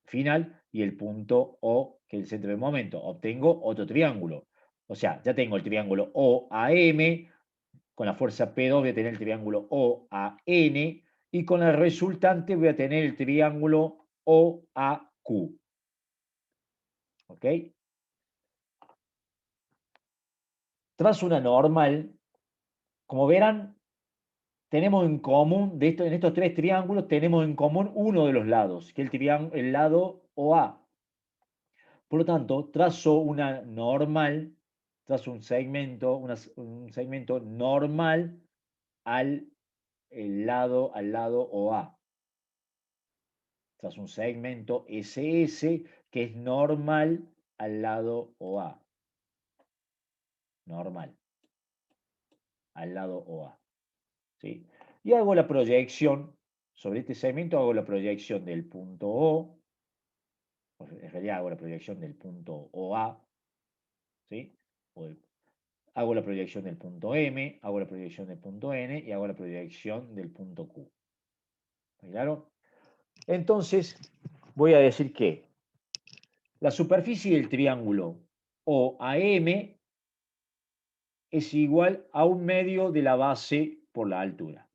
Speaker 1: final y el punto O, que es el centro de momento. Obtengo otro triángulo. O sea, ya tengo el triángulo OAM, con la fuerza P2 voy a tener el triángulo OAN y con la resultante voy a tener el triángulo OAQ. ¿Ok? Tras una normal, como verán, tenemos en común, en estos tres triángulos, tenemos en común uno de los lados, que es el lado OA. Por lo tanto, trazo una normal, trazo un segmento normal al lado OA. Trazo un segmento SS que es normal al lado OA. Normal al lado OA. ¿Sí? Y hago la proyección, sobre este segmento hago la proyección del punto O, en realidad hago la proyección del punto OA, ¿sí? Hago la proyección del punto M, hago la proyección del punto N y hago la proyección del punto Q. ¿Está claro? Entonces, voy a decir que la superficie del triángulo OAM es igual a un medio de la base por la altura.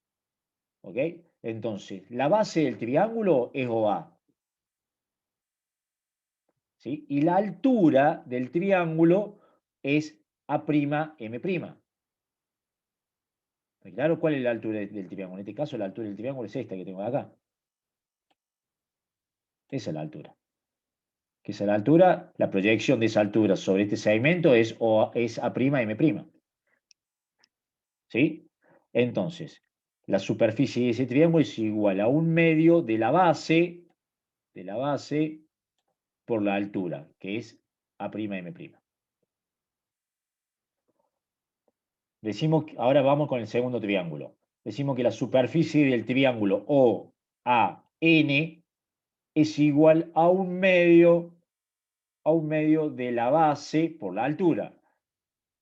Speaker 1: ¿Ok? Entonces, la base del triángulo es OA. ¿Sí? Y la altura del triángulo es A'M'. ¿Está claro cuál es la altura del triángulo? En este caso, la altura del triángulo es esta que tengo acá. Esa es la altura. Que esa es la altura, la proyección de esa altura sobre este segmento es A'M'. ¿Sí? Entonces, la superficie de ese triángulo es igual a 1/2 de la base por la altura, que es A'M'. Decimos, ahora vamos con el segundo triángulo. Decimos que la superficie del triángulo OAN es igual a 1/2 de la base por la altura.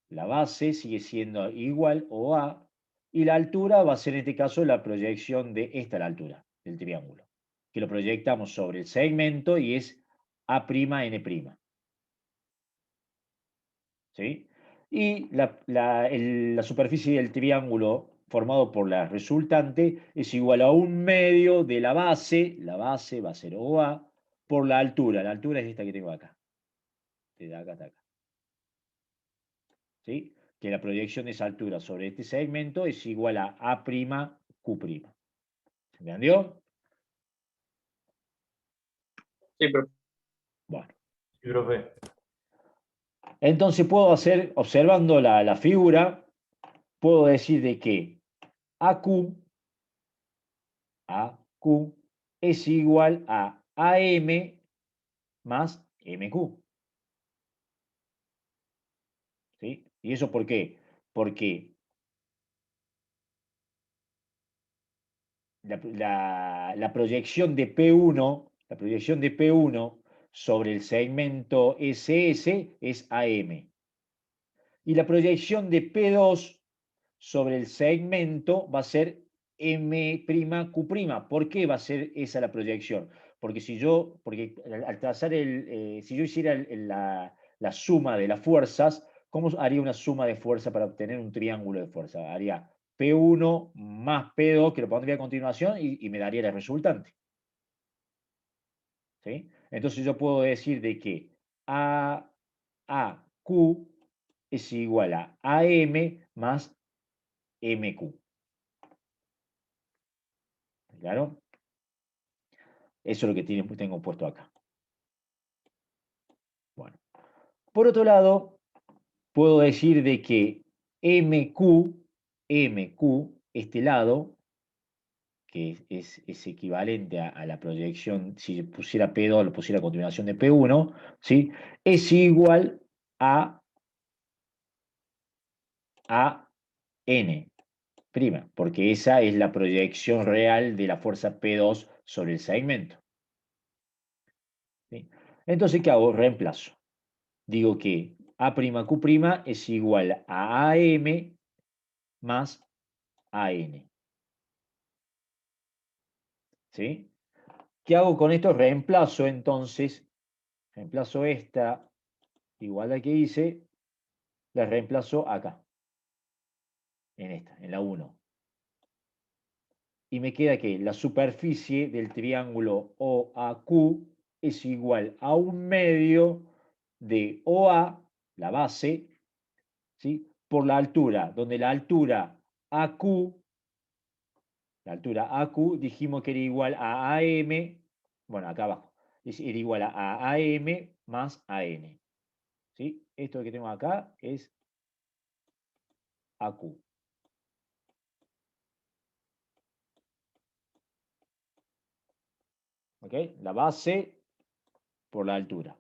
Speaker 1: La base sigue siendo igual OA y la altura va a ser en este caso la proyección de esta la altura del triángulo, que lo proyectamos sobre el segmento y es A'N'. ¿Sí? Y la superficie del triángulo formado por la resultante es igual a 1/2 de la base va a ser OA, por la altura es esta que tengo acá, de acá hasta acá. ¿Sí? Que la proyección de esa altura sobre este segmento es igual a A'Q'. ¿Se entendió?
Speaker 13: Sí, profe.
Speaker 1: Bueno.
Speaker 15: Sí, profe.
Speaker 1: Entonces puedo hacer, observando la figura, puedo decir de que AQ es igual a AM más MQ. ¿Sí? ¿Y eso por qué? Porque la proyección de P1 sobre el segmento SS es AM. Y la proyección de P2 sobre el segmento va a ser M'Q'. ¿Por qué va a ser esa la proyección? Porque al trazar si yo hiciera la suma de las fuerzas, ¿cómo haría una suma de fuerza para obtener un triángulo de fuerza? Haría P1 más P2, que lo pondría a continuación, y me daría el resultante. ¿Sí? Entonces yo puedo decir de que AQ es igual a AM más MQ. ¿Claro? Eso es lo que tengo puesto acá. Bueno. Por otro lado, puedo decir de que MQ, este lado, que es equivalente a la proyección, si pusiera P2, lo pusiera a continuación de P1, ¿sí? Es igual a N', porque esa es la proyección real de la fuerza P2 sobre el segmento. ¿Sí? Entonces, ¿qué hago? Reemplazo. Digo que A'Q' es igual a AM más AN. ¿Sí? ¿Qué hago con esto? Reemplazo entonces, esta igualdad que hice, la reemplazo acá, en la 1. Y me queda que la superficie del triángulo OAQ es igual a 1/2 de OA, la base, ¿sí? Por la altura, donde la altura AQ dijimos que era igual a AM, bueno, acá abajo, era igual a AM más AN. ¿Sí? Esto que tengo acá es AQ. ¿Ok? La base por la altura.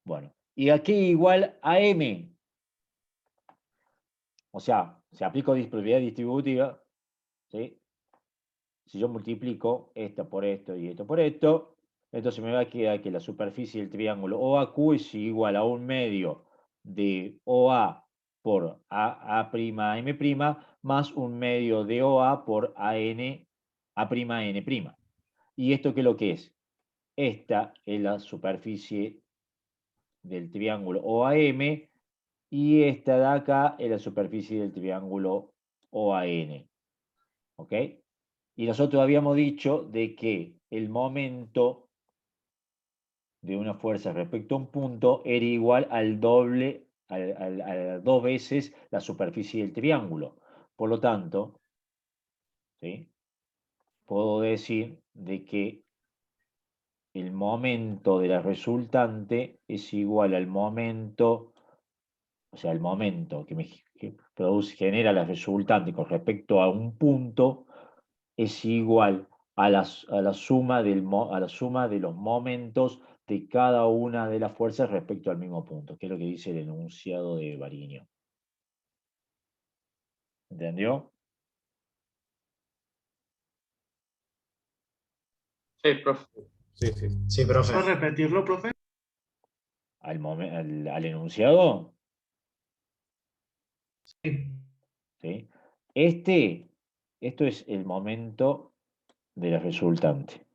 Speaker 1: Bueno, y aquí igual a M. O sea, se aplica propiedad distributiva, ¿sí? Si yo multiplico esto por esto y esto por esto, entonces me va a quedar que la superficie del triángulo OAQ es igual a 1/2 de OA por A'M' más 1/2 de OA por A'N'. ¿Y esto qué es lo que es? Esta es la superficie del triángulo OAM y esta de acá es la superficie del triángulo OAN. ¿Ok? Y nosotros habíamos dicho de que el momento de una fuerza respecto a un punto era igual al doble, a 2 veces la superficie del triángulo. Por lo tanto, ¿sí? Puedo decir de que el momento de la resultante es igual al momento, o sea, el momento que genera la resultante con respecto a un punto es igual a la suma de los momentos de cada una de las fuerzas respecto al mismo punto, que es lo que dice el enunciado de Varignio. ¿Entendió?
Speaker 13: Sí, profe.
Speaker 8: Sí, profe.
Speaker 9: ¿Puedo repetirlo, profe?
Speaker 1: Al enunciado.
Speaker 9: Sí.
Speaker 1: ¿Sí? Esto es el momento de la resultante.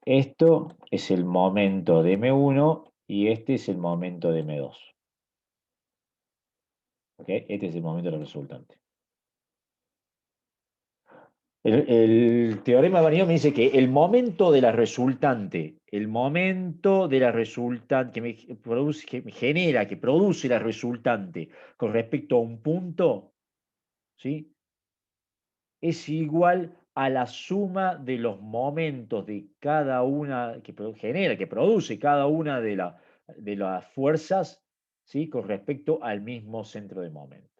Speaker 1: Esto es el momento de M1 y este es el momento de M2. ¿Ok? Este es el momento de la resultante. El teorema de Varignoni me dice que el momento de la resultante, que produce la resultante con respecto a un punto, ¿sí? Es igual a la suma de los momentos de cada una, que produce cada una de las fuerzas, ¿sí? Con respecto al mismo centro de momento.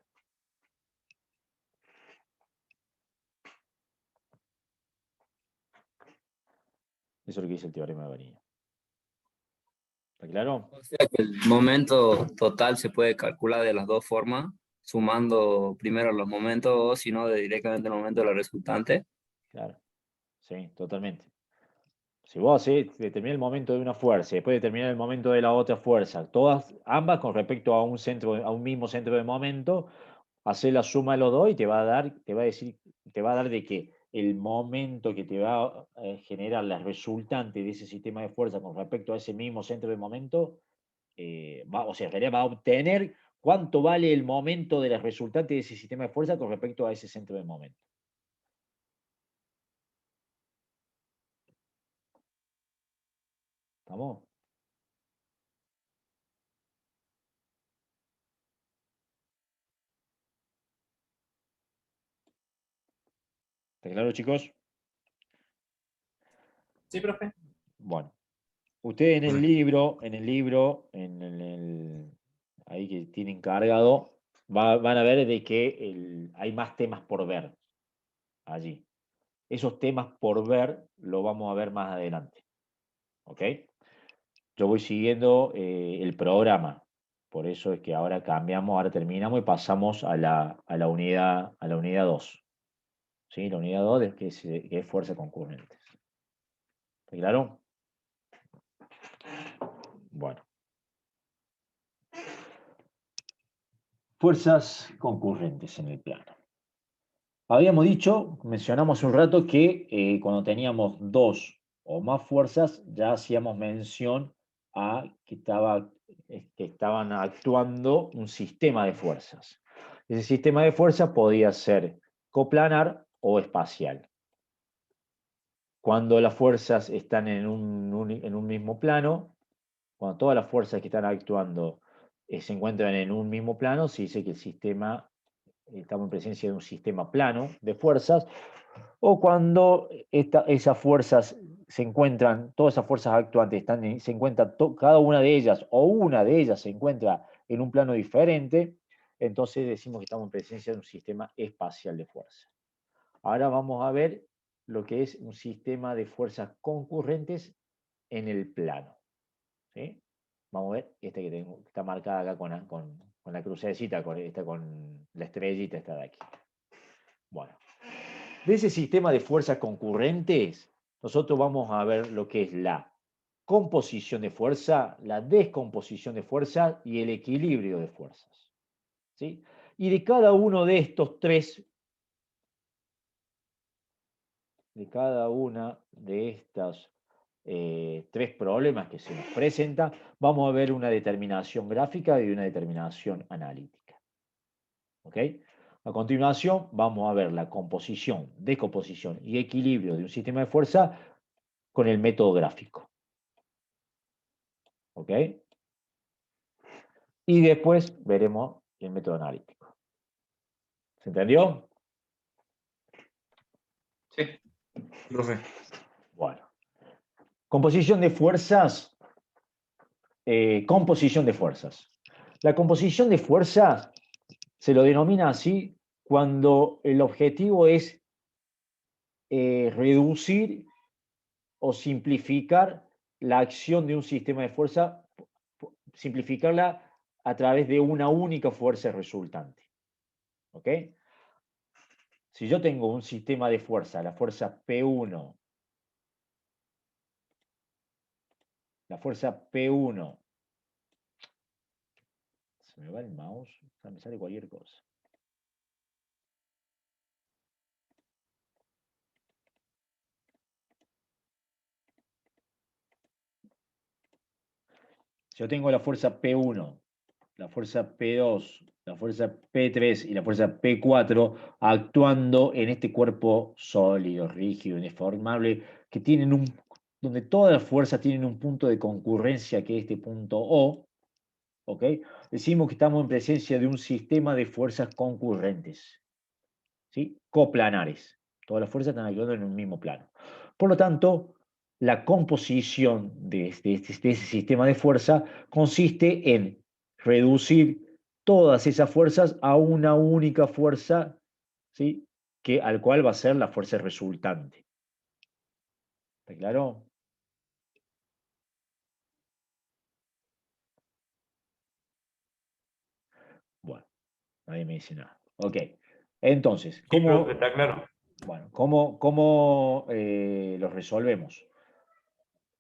Speaker 1: Eso es lo que dice el teorema de Varignoni. ¿Está claro?
Speaker 15: O sea que el momento total se puede calcular de las dos formas, sumando primero los momentos o si no directamente el momento de la resultante.
Speaker 1: Claro, sí, totalmente. Si vos determinás el momento de una fuerza y después determinás el momento de la otra fuerza, ambas con respecto a un mismo centro de momento, hacés la suma de los dos y te va a dar de que el momento que te va a generar la resultante de ese sistema de fuerza con respecto a ese mismo centro de momento, en realidad va a obtener cuánto vale el momento de la resultante de ese sistema de fuerza con respecto a ese centro de momento. ¿Estamos? ¿Está claro, chicos?
Speaker 11: Sí, profe.
Speaker 1: Bueno, ustedes en el libro, ahí que tienen cargado, van a ver de que hay más temas por ver allí. Esos temas por ver lo vamos a ver más adelante. ¿Ok? Yo voy siguiendo el programa. Por eso es que ahora terminamos y pasamos a la unidad 2. ¿Sí? La unidad 2 que es fuerza concurrente. ¿Está claro? Bueno. Fuerzas concurrentes en el plano. Mencionamos un rato que cuando teníamos dos o más fuerzas, ya hacíamos mención a que estaban actuando un sistema de fuerzas. Ese sistema de fuerzas podía ser coplanar o espacial. Cuando las fuerzas están en un mismo plano, cuando todas las fuerzas que están actuando se encuentran en un mismo plano, se dice que estamos en presencia de un sistema plano de fuerzas, o cuando esas fuerzas se encuentran, todas esas fuerzas actuantes se encuentran, cada una de ellas o una de ellas se encuentra en un plano diferente, entonces decimos que estamos en presencia de un sistema espacial de fuerzas. Ahora vamos a ver lo que es un sistema de fuerzas concurrentes en el plano. ¿Sí? Vamos a ver esta que está marcada acá con la crucecita, con la estrellita esta de aquí. Bueno, de ese sistema de fuerzas concurrentes, nosotros vamos a ver lo que es la composición de fuerza, la descomposición de fuerza y el equilibrio de fuerzas. ¿Sí? Y de cada uno de estos tres, tres problemas que se nos presentan, vamos a ver una determinación gráfica y una determinación analítica. ¿Ok? A continuación, vamos a ver la composición, descomposición y equilibrio de un sistema de fuerza con el método gráfico. ¿Ok? Y después veremos el método analítico. ¿Se entendió?
Speaker 13: Sí.
Speaker 3: Profe.
Speaker 1: Bueno. Composición de fuerzas. La composición de fuerzas Se lo denomina así cuando el objetivo es reducir o simplificar la acción de un sistema de fuerza, simplificarla a través de una única fuerza resultante. ¿Ok? Si yo tengo un sistema de fuerza, la fuerza P1, se me va el mouse, o sea, me sale cualquier cosa. Yo tengo la fuerza P1, la fuerza P2, la fuerza P3 y la fuerza P4 actuando en este cuerpo sólido, rígido, indeformable, que tienen donde todas las fuerzas tienen un punto de concurrencia que es este punto O, ¿ok? Decimos que estamos en presencia de un sistema de fuerzas concurrentes, ¿sí? Coplanares. Todas las fuerzas están actuando en un mismo plano. Por lo tanto, la composición de ese sistema de fuerza consiste en reducir todas esas fuerzas a una única fuerza, ¿sí? Al cual va a ser la fuerza resultante. ¿Está claro? Bueno, nadie me dice nada. Ok. Entonces, ¿cómo,
Speaker 12: Está claro.
Speaker 1: bueno, cómo los resolvemos?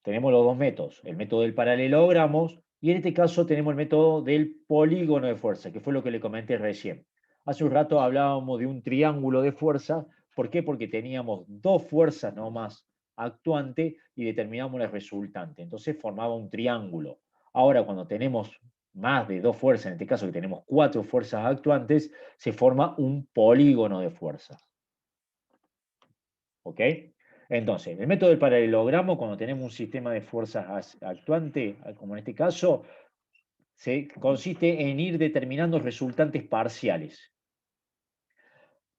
Speaker 1: Tenemos los dos métodos, el método del paralelogramo y en este caso tenemos el método del polígono de fuerza, que fue lo que le comenté recién. Hace un rato hablábamos de un triángulo de fuerza. ¿Por qué? Porque teníamos dos fuerzas nomás actuantes y determinamos la resultante. Entonces formaba un triángulo. Ahora, cuando tenemos más de dos fuerzas, en este caso que tenemos 4 fuerzas actuantes, se forma un polígono de fuerza. ¿Ok? Entonces, el método del paralelogramo, cuando tenemos un sistema de fuerzas actuante, como en este caso, consiste en ir determinando resultantes parciales.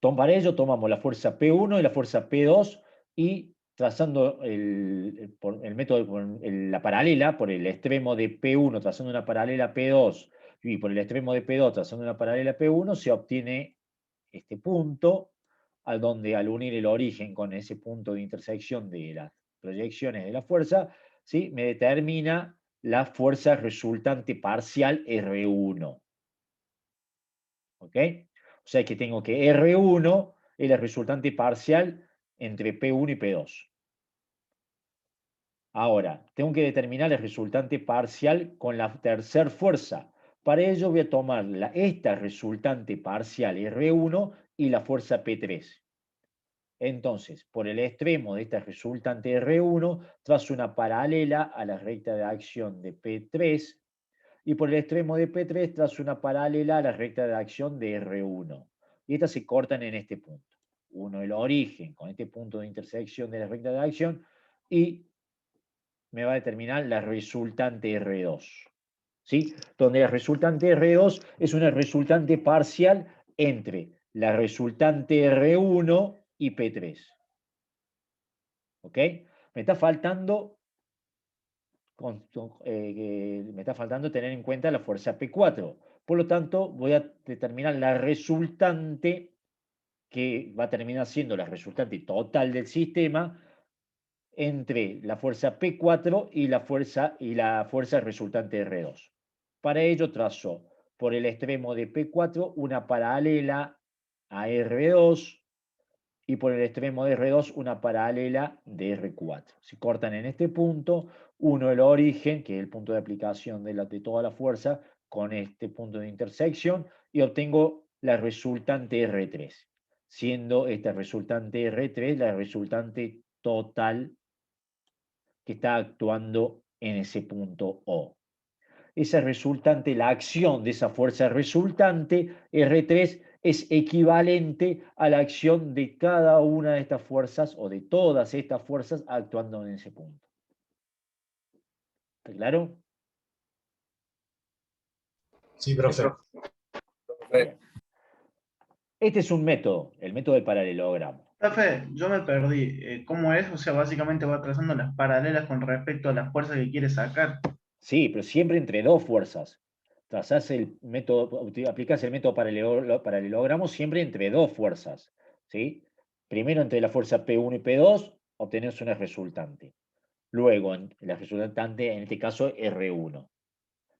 Speaker 1: Para ello tomamos la fuerza P1 y la fuerza P2 y trazando el método, la paralela, por el extremo de P1 trazando una paralela a P2 y por el extremo de P2 trazando una paralela a P1, se obtiene este punto, donde al unir el origen con ese punto de intersección de las proyecciones de la fuerza, ¿sí? Me determina la fuerza resultante parcial R1. ¿Ok? O sea que tengo que R1 es la resultante parcial entre P1 y P2. Ahora, tengo que determinar el resultante parcial con la tercera fuerza. Para ello voy a tomar esta resultante parcial R1 y la fuerza P3. Entonces, por el extremo de esta resultante R1, trazo una paralela a la recta de acción de P3 y por el extremo de P3 trazo una paralela a la recta de acción de R1. Y estas se cortan en este punto. Uno el origen con este punto de intersección de la recta de acción y me va a determinar la resultante R2. ¿Sí? Donde la resultante R2 es una resultante parcial entre la resultante R1 y P3. ¿Ok? Me está faltando tener en cuenta la fuerza P4. Por lo tanto, voy a determinar la resultante, que va a terminar siendo la resultante total del sistema, entre la fuerza P4 y la fuerza resultante R2. Para ello trazo por el extremo de P4 una paralela a R2 y por el extremo de R2 una paralela de R4. Se cortan en este punto, uno el origen, que es el punto de aplicación de toda la fuerza, con este punto de intersección, y obtengo la resultante R3, siendo esta resultante R3 la resultante total que está actuando en ese punto O. Esa resultante, la acción de esa fuerza resultante, R3, es equivalente a la acción de cada una de estas fuerzas o de todas estas fuerzas actuando en ese punto. ¿Está claro?
Speaker 8: Sí, profe.
Speaker 1: Bien. Este es un método, el método del paralelogramo.
Speaker 9: Profe, yo me perdí. ¿Cómo es? O sea, básicamente va trazando las paralelas con respecto a la fuerza que quiere sacar.
Speaker 1: Sí, pero siempre entre dos fuerzas. trazás el método, aplicás el método paralelogramo siempre entre dos fuerzas, ¿sí? Primero entre la fuerza P1 y P2 obtenés una resultante. Luego, la resultante, en este caso, R1.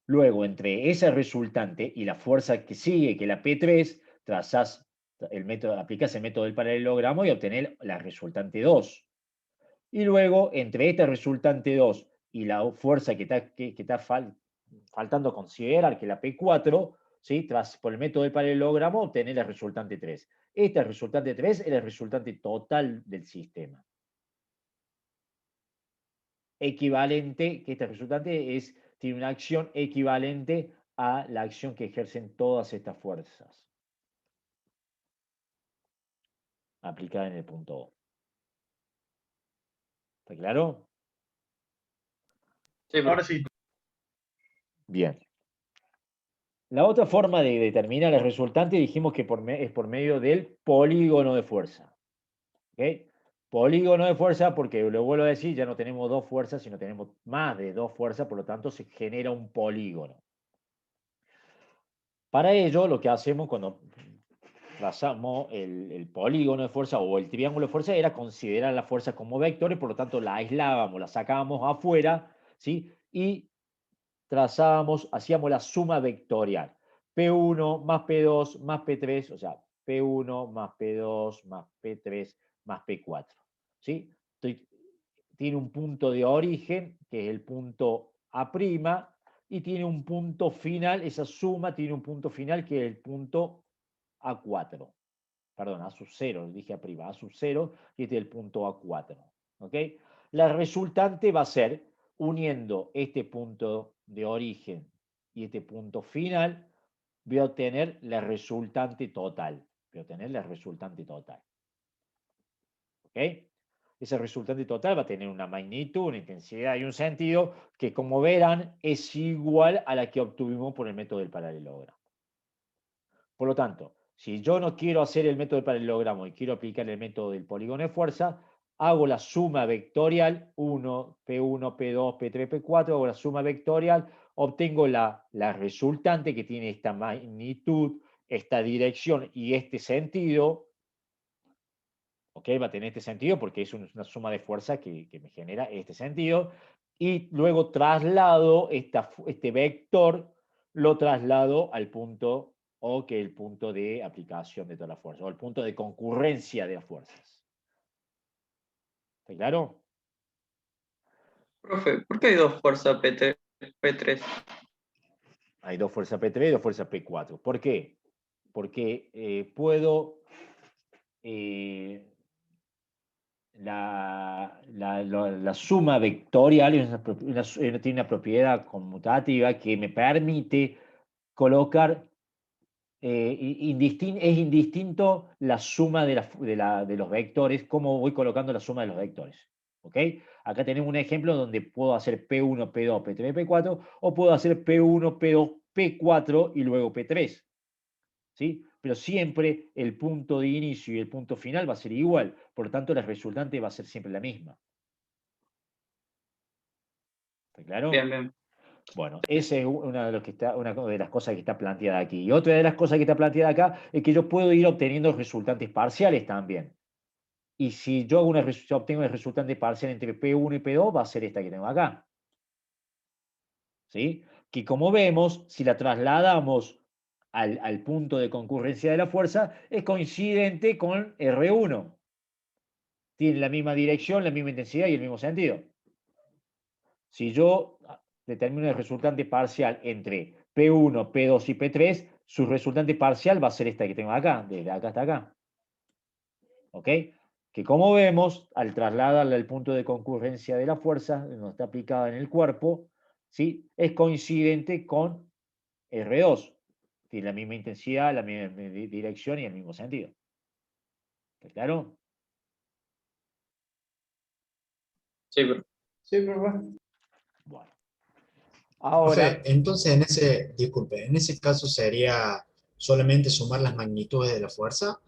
Speaker 1: Luego, entre esa resultante y la fuerza que sigue, que es la P3, trazás el método, aplicás el método del paralelogramo y obtenés la resultante 2. Y luego, entre esta resultante 2 y la fuerza que está faltando considerar, que es la P4, ¿sí? Por el método del paralelogramo, obtener la resultante 3. Esta resultante 3 es la resultante total del sistema. Equivalente, que esta resultante tiene una acción equivalente a la acción que ejercen todas estas fuerzas. Aplicada en el punto O. ¿Está claro?
Speaker 13: Sí,
Speaker 9: Ahora sí.
Speaker 1: Bien. La otra forma de determinar el resultante dijimos que es por medio del polígono de fuerza. ¿Ok? Polígono de fuerza, porque lo vuelvo a decir, ya no tenemos dos fuerzas, sino tenemos más de dos fuerzas, por lo tanto se genera un polígono. Para ello, lo que hacemos cuando trazamos el polígono de fuerza o el triángulo de fuerza era considerar la fuerza como vector y por lo tanto la aislábamos, la sacábamos afuera, ¿sí? Y trazábamos, hacíamos la suma vectorial. P1 más P2 más P3, o sea, P1 más P2 más P3 más P4. ¿Sí? Tiene un punto de origen, que es el punto A', y tiene un punto final, esa suma tiene un punto final, que es el punto A4. Perdón, A sub 0, dije A', A sub 0, y este es el punto A4. ¿Ok? La resultante va a ser, uniendo este punto de origen y este punto final, voy a obtener la resultante total. Voy a obtener la resultante total. ¿Ok? Ese resultante total va a tener una magnitud, una intensidad y un sentido que, como verán, es igual a la que obtuvimos por el método del paralelogramo. Por lo tanto, si yo no quiero hacer el método del paralelogramo y quiero aplicar el método del polígono de fuerza, hago la suma vectorial, 1, P1, P2, P3, P4, hago la suma vectorial, obtengo la resultante que tiene esta magnitud, esta dirección y este sentido. ¿Ok? Va a tener este sentido porque es una suma de fuerza que me genera este sentido. Y luego traslado este vector, lo traslado al punto O, que es el punto de aplicación de toda la fuerza, o el punto de concurrencia de las fuerzas. ¿Está claro?
Speaker 13: Profe, ¿por qué hay dos fuerzas P3?
Speaker 1: Hay dos fuerzas P3 y dos fuerzas P4. ¿Por qué? Porque puedo... la suma vectorial tiene una propiedad conmutativa que me permite colocar, es indistinto la suma de los vectores, cómo voy colocando la suma de los vectores. ¿Ok? Acá tenemos un ejemplo donde puedo hacer P1, P2, P3, P4, o puedo hacer P1, P2, P4 y luego P3. ¿Sí? Pero siempre el punto de inicio y el punto final va a ser igual, por lo tanto la resultante va a ser siempre la misma. ¿Está claro?
Speaker 13: Bien, bien.
Speaker 1: Bueno, esa es una de las cosas que está planteada aquí. Y otra de las cosas que está planteada acá es que yo puedo ir obteniendo resultantes parciales también. Y si yo obtengo el resultante parcial entre P1 y P2, va a ser esta que tengo acá. ¿Sí? Que como vemos, si la trasladamos al punto de concurrencia de la fuerza, es coincidente con R1. Tiene la misma dirección, la misma intensidad y el mismo sentido. Si yo determino el resultante parcial entre P1, P2 y P3, su resultante parcial va a ser esta que tengo acá, desde acá hasta acá. ¿Ok? Que como vemos, al trasladarla al punto de concurrencia de la fuerza, donde está aplicada en el cuerpo, ¿sí? Es coincidente con R2. Tiene la misma intensidad, la misma dirección y el mismo sentido. ¿Está claro?
Speaker 13: Sí, profe.
Speaker 9: Sí, profe.
Speaker 1: Bueno. Ahora,
Speaker 8: Profe, entonces disculpe, en ese caso sería solamente sumar las magnitudes de la fuerza.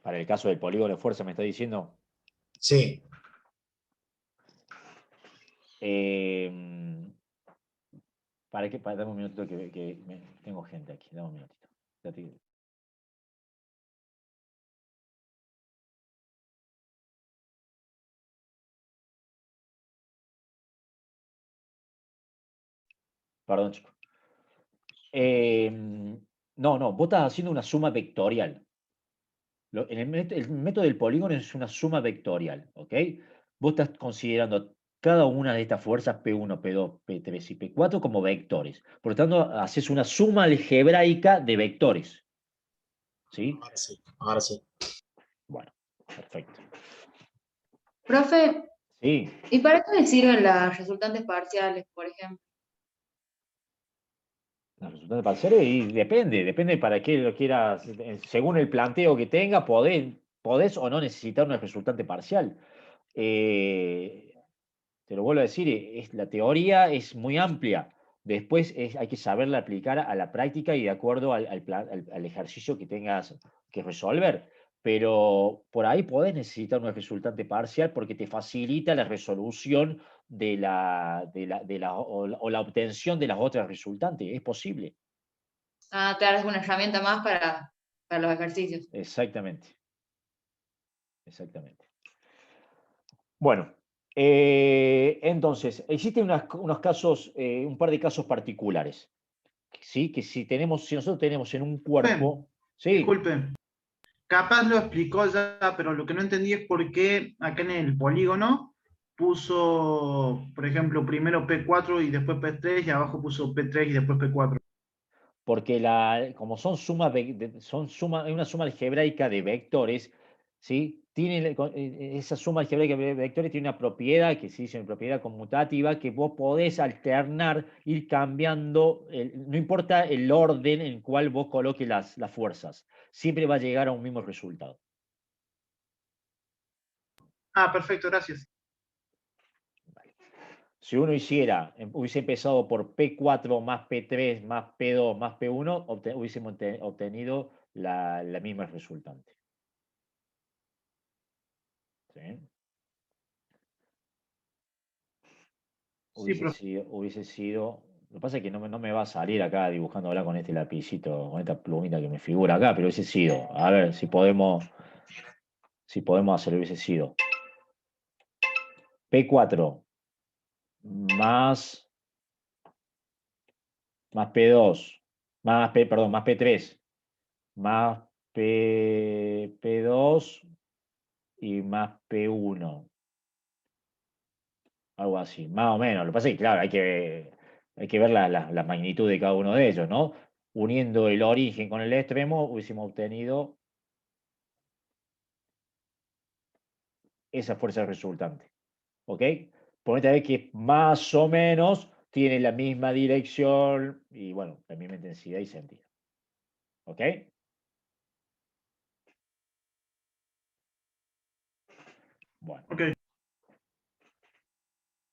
Speaker 1: para el caso del polígono de fuerza, me está diciendo.
Speaker 8: Sí.
Speaker 1: Dame un minutito tengo gente aquí. Dame un minutito. Ya te digo. Perdón, chicos. No, vos estás haciendo una suma vectorial. El método del polígono es una suma vectorial, ¿ok? Vos estás considerando cada una de estas fuerzas P1, P2, P3 y P4 como vectores. Por lo tanto, haces una suma algebraica de vectores. ¿Sí?
Speaker 8: Ahora sí.
Speaker 1: Bueno, perfecto.
Speaker 16: Profe,
Speaker 1: Sí.
Speaker 16: ¿y para qué me sirven las resultantes parciales, por ejemplo?
Speaker 1: Las resultantes parciales y depende para qué lo quieras, según el planteo que tenga, podés o no necesitar una resultante parcial. Te lo vuelvo a decir, la teoría es muy amplia. Después hay que saberla aplicar a la práctica y de acuerdo al ejercicio que tengas que resolver. Pero por ahí podés necesitar una resultante parcial porque te facilita la resolución o la obtención de las otras resultantes. Es posible.
Speaker 16: Ah, claro, es una herramienta más para los ejercicios.
Speaker 1: Exactamente. Bueno, entonces, existen unos casos, un par de casos particulares. ¿Sí? Que si nosotros tenemos en un cuerpo. Sí.
Speaker 9: Disculpe. Capaz lo explicó ya, pero lo que no entendí es por qué acá en el polígono puso, por ejemplo, primero P4 y después P3 y abajo puso P3 y después P4.
Speaker 1: Porque como es una suma algebraica de vectores, ¿sí? Esa suma algebraica de vectores tiene una propiedad que se dice una propiedad conmutativa que vos podés alternar, ir cambiando, no importa el orden en el cual vos coloques las fuerzas, siempre va a llegar a un mismo resultado.
Speaker 9: Ah, perfecto, gracias.
Speaker 1: Si uno hubiese empezado por P4 más P3 más P2 más P1, hubiésemos obtenido la misma resultante. ¿Sí? Hubiese sido. Lo que pasa es que no me va a salir acá dibujándola con este lapicito, con esta plumita que me figura acá, pero hubiese sido. A ver si podemos hacerlo, hubiese sido P4 más P2, más P3, más P2 y más P1. Algo así, más o menos. Lo que pasa es que, claro, hay que ver la magnitud de cada uno de ellos, ¿no? Uniendo el origen con el extremo, hubiésemos obtenido esa fuerza resultante. ¿Ok? Ponete a ver que más o menos tiene la misma dirección y, bueno, la misma intensidad y sentido. ¿Ok? Bueno.
Speaker 9: Okay.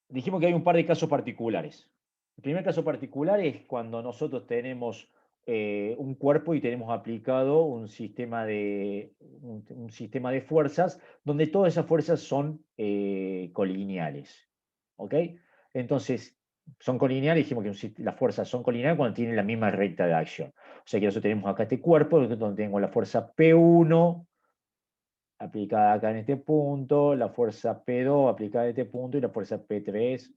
Speaker 1: Dijimos que hay un par de casos particulares. El primer caso particular es cuando nosotros tenemos un cuerpo y tenemos aplicado un sistema de fuerzas donde todas esas fuerzas son colineales. ¿Ok? Entonces, son colineales, dijimos que las fuerzas son colineales cuando tienen la misma recta de acción. O sea que nosotros tenemos acá este cuerpo donde tenemos la fuerza P1 aplicada acá en este punto, la fuerza P2 aplicada en este punto y la fuerza P3,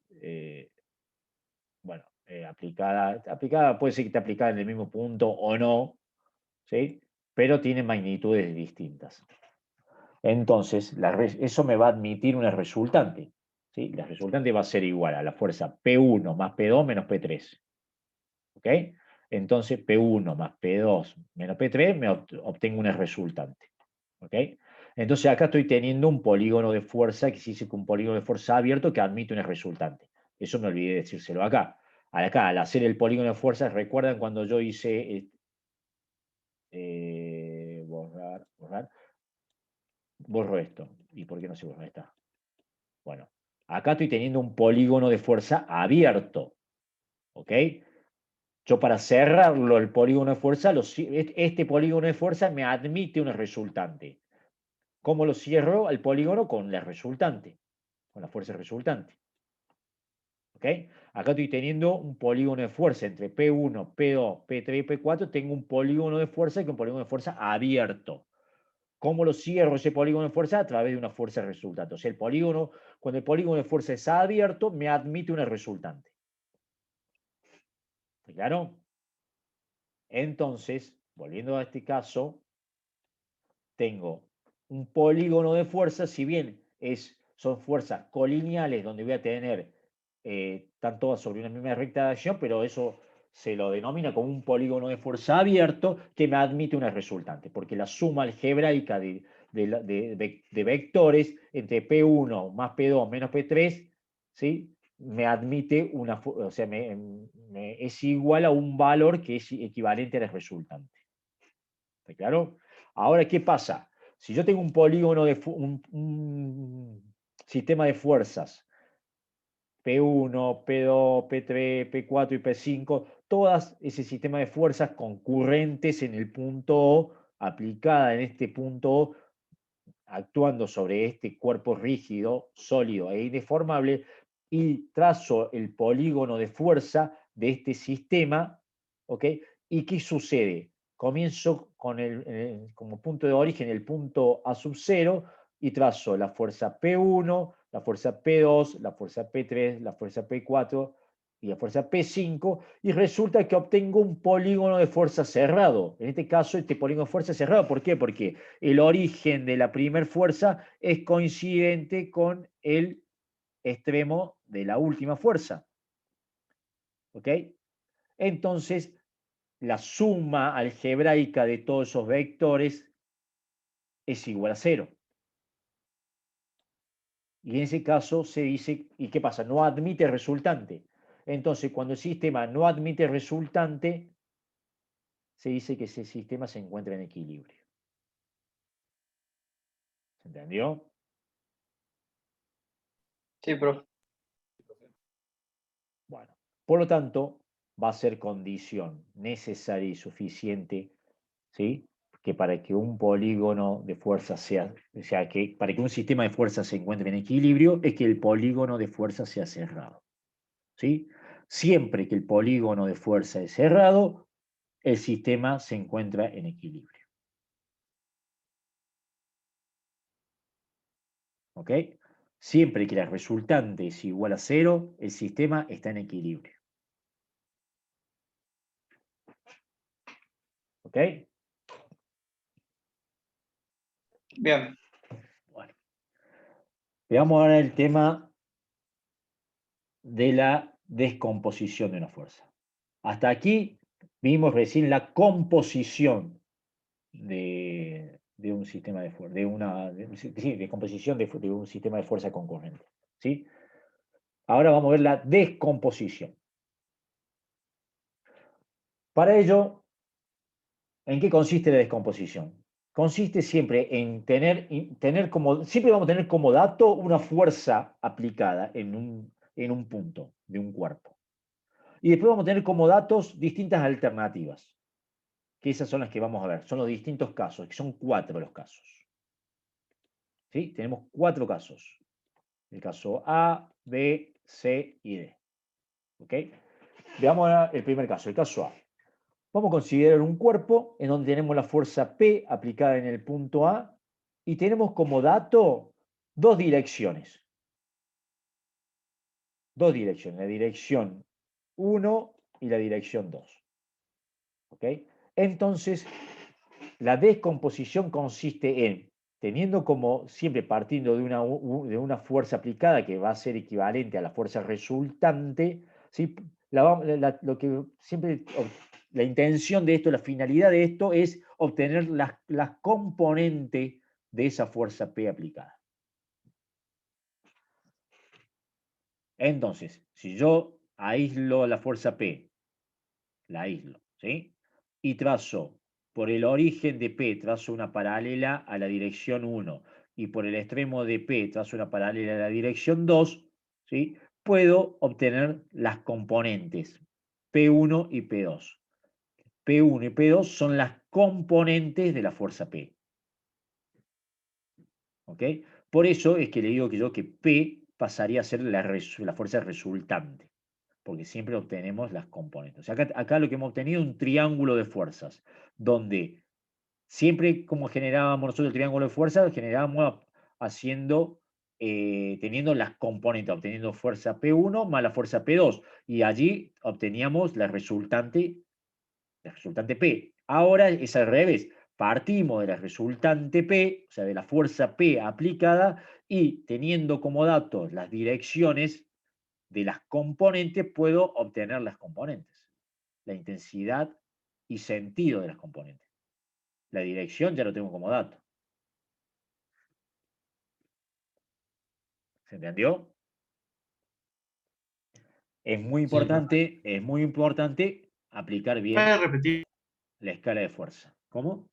Speaker 1: aplicada, puede ser que esté aplicada en el mismo punto o no, ¿sí? Pero tiene magnitudes distintas. Entonces, eso me va a admitir una resultante, ¿sí? La resultante va a ser igual a la fuerza P1 más P2 menos P3. ¿Ok? Entonces, P1 más P2 menos P3 me obtengo una resultante. ¿Ok? Entonces acá estoy teniendo un polígono de fuerza que se dice que un polígono de fuerza abierto que admite una resultante. Eso me olvidé de decírselo acá. Acá, al hacer el polígono de fuerzas, ¿recuerdan cuando yo hice borrar? Borro esto. ¿Y por qué no se borra esta? Bueno, acá estoy teniendo un polígono de fuerza abierto. ¿Ok? Yo para cerrarlo, el polígono de fuerza, este polígono de fuerza me admite una resultante. ¿Cómo lo cierro al polígono? Con la resultante, con la fuerza resultante. ¿Ok? Acá estoy teniendo un polígono de fuerza entre P1, P2, P3 y P4. Tengo un polígono de fuerza que es un polígono de fuerza abierto. ¿Cómo lo cierro ese polígono de fuerza? A través de una fuerza resultante. O sea, cuando el polígono de fuerza es abierto, me admite una resultante. ¿Está claro? Entonces, volviendo a este caso, tengo un polígono de fuerza, si bien son fuerzas colineales donde voy a tener, están todas sobre una misma recta de acción, pero eso se lo denomina como un polígono de fuerza abierto que me admite una resultante, porque la suma algebraica de vectores entre P1 más P2 menos P3, ¿sí? Me admite o sea, es igual a un valor que es equivalente a la resultante. ¿Está claro? Ahora, ¿qué pasa? Si yo tengo un polígono un sistema de fuerzas, P1, P2, P3, P4 y P5, todas ese sistema de fuerzas concurrentes en el punto O, aplicada en este punto O, actuando sobre este cuerpo rígido, sólido e indeformable, y trazo el polígono de fuerza de este sistema, ¿ok? ¿Y qué sucede? Comienzo con como punto de origen el punto A sub 0 y trazo la fuerza P1, la fuerza P2, la fuerza P3, la fuerza P4 y la fuerza P5, y resulta que obtengo un polígono de fuerza cerrado. En este caso, este polígono de fuerza cerrado, ¿por qué? Porque el origen de la primera fuerza es coincidente con el extremo de la última fuerza. ¿Ok? Entonces, la suma algebraica de todos esos vectores es igual a 0. Y en ese caso se dice, ¿y qué pasa? No admite resultante. Entonces, cuando el sistema no admite resultante, se dice que ese sistema se encuentra en equilibrio. ¿Se entendió?
Speaker 13: Sí, profe.
Speaker 1: Bueno, por lo tanto, va a ser condición necesaria y suficiente, ¿sí? Que para que un polígono de fuerza sea, o sea, que para que un sistema de fuerza se encuentre en equilibrio, es que el polígono de fuerza sea cerrado, ¿sí? Siempre que el polígono de fuerza es cerrado, el sistema se encuentra en equilibrio. ¿Ok? Siempre que la resultante es igual a 0, el sistema está en equilibrio. ¿Ok?
Speaker 13: Bien.
Speaker 1: Bueno. Veamos ahora el tema de la descomposición de una fuerza. Hasta aquí vimos recién la composición de un sistema de fuerza, de composición de un sistema de fuerza concurrente. ¿Sí? Ahora vamos a ver la descomposición. Para ello, ¿en qué consiste la descomposición? Consiste siempre en siempre vamos a tener como dato una fuerza aplicada en un punto de un cuerpo. Y después vamos a tener como datos distintas alternativas, que esas son las que vamos a ver. Son los distintos casos, que son 4 los casos. ¿Sí? Tenemos 4 casos. El caso A, B, C y D. ¿Ok? Veamos ahora el primer caso, el caso A. Vamos a considerar un cuerpo en donde tenemos la fuerza P aplicada en el punto A y tenemos como dato 2 direcciones. 2 direcciones, la dirección 1 y la dirección 2. ¿Ok? Entonces, la descomposición consiste en, teniendo como, siempre partiendo de una fuerza aplicada que va a ser equivalente a la fuerza resultante, ¿sí? Lo que siempre, la intención de esto, la finalidad de esto es obtener las componentes de esa fuerza P aplicada. Entonces, si yo aíslo la fuerza P, la aíslo, ¿sí? Y trazo por el origen de P, trazo una paralela a la dirección 1, y por el extremo de P, trazo una paralela a la dirección 2, ¿sí? Puedo obtener las componentes P1 y P2. P1 y P2 son las componentes de la fuerza P. ¿Ok? Por eso es que le digo que P pasaría a ser la fuerza resultante. porque siempre obtenemos las componentes. O sea, acá lo que hemos obtenido es un triángulo de fuerzas, donde siempre como generábamos nosotros el triángulo de fuerzas, generábamos haciendo, teniendo las componentes, obteniendo fuerza P1 más la fuerza P2, y allí obteníamos la resultante P. Ahora es al revés, partimos de la resultante P, o sea, de la fuerza P aplicada, y teniendo como datos las direcciones de las componentes, puedo obtener las componentes, la intensidad y sentido de las componentes. La dirección ya lo tengo como dato. ¿Se entendió? Es muy importante aplicar bien
Speaker 9: ¿Puede repetir?
Speaker 1: la escala de fuerza. ¿Cómo?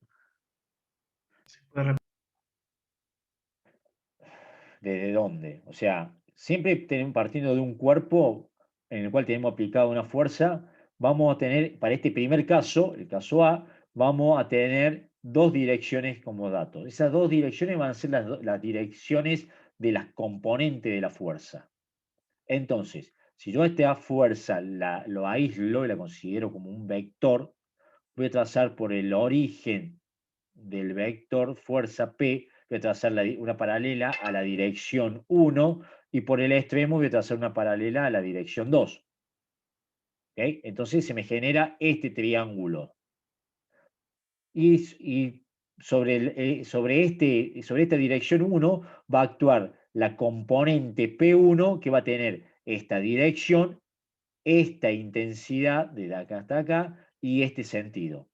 Speaker 1: ¿Desde dónde? O sea, siempre partiendo de un cuerpo en el cual tenemos aplicado una fuerza, vamos a tener, para este primer caso, el caso A, vamos a tener dos direcciones como datos. Esas dos direcciones van a ser las direcciones de las componentes de la fuerza. Entonces, si yo a esta fuerza lo aíslo y la considero como un vector, voy a trazar por el origen del vector fuerza P, voy a trazar una paralela a la dirección 1 y por el extremo voy a trazar una paralela a la dirección 2. ¿Okay? Entonces se me genera este triángulo. Y sobre esta dirección 1 va a actuar la componente P1 que va a tener esta dirección, esta intensidad de acá hasta acá y este sentido.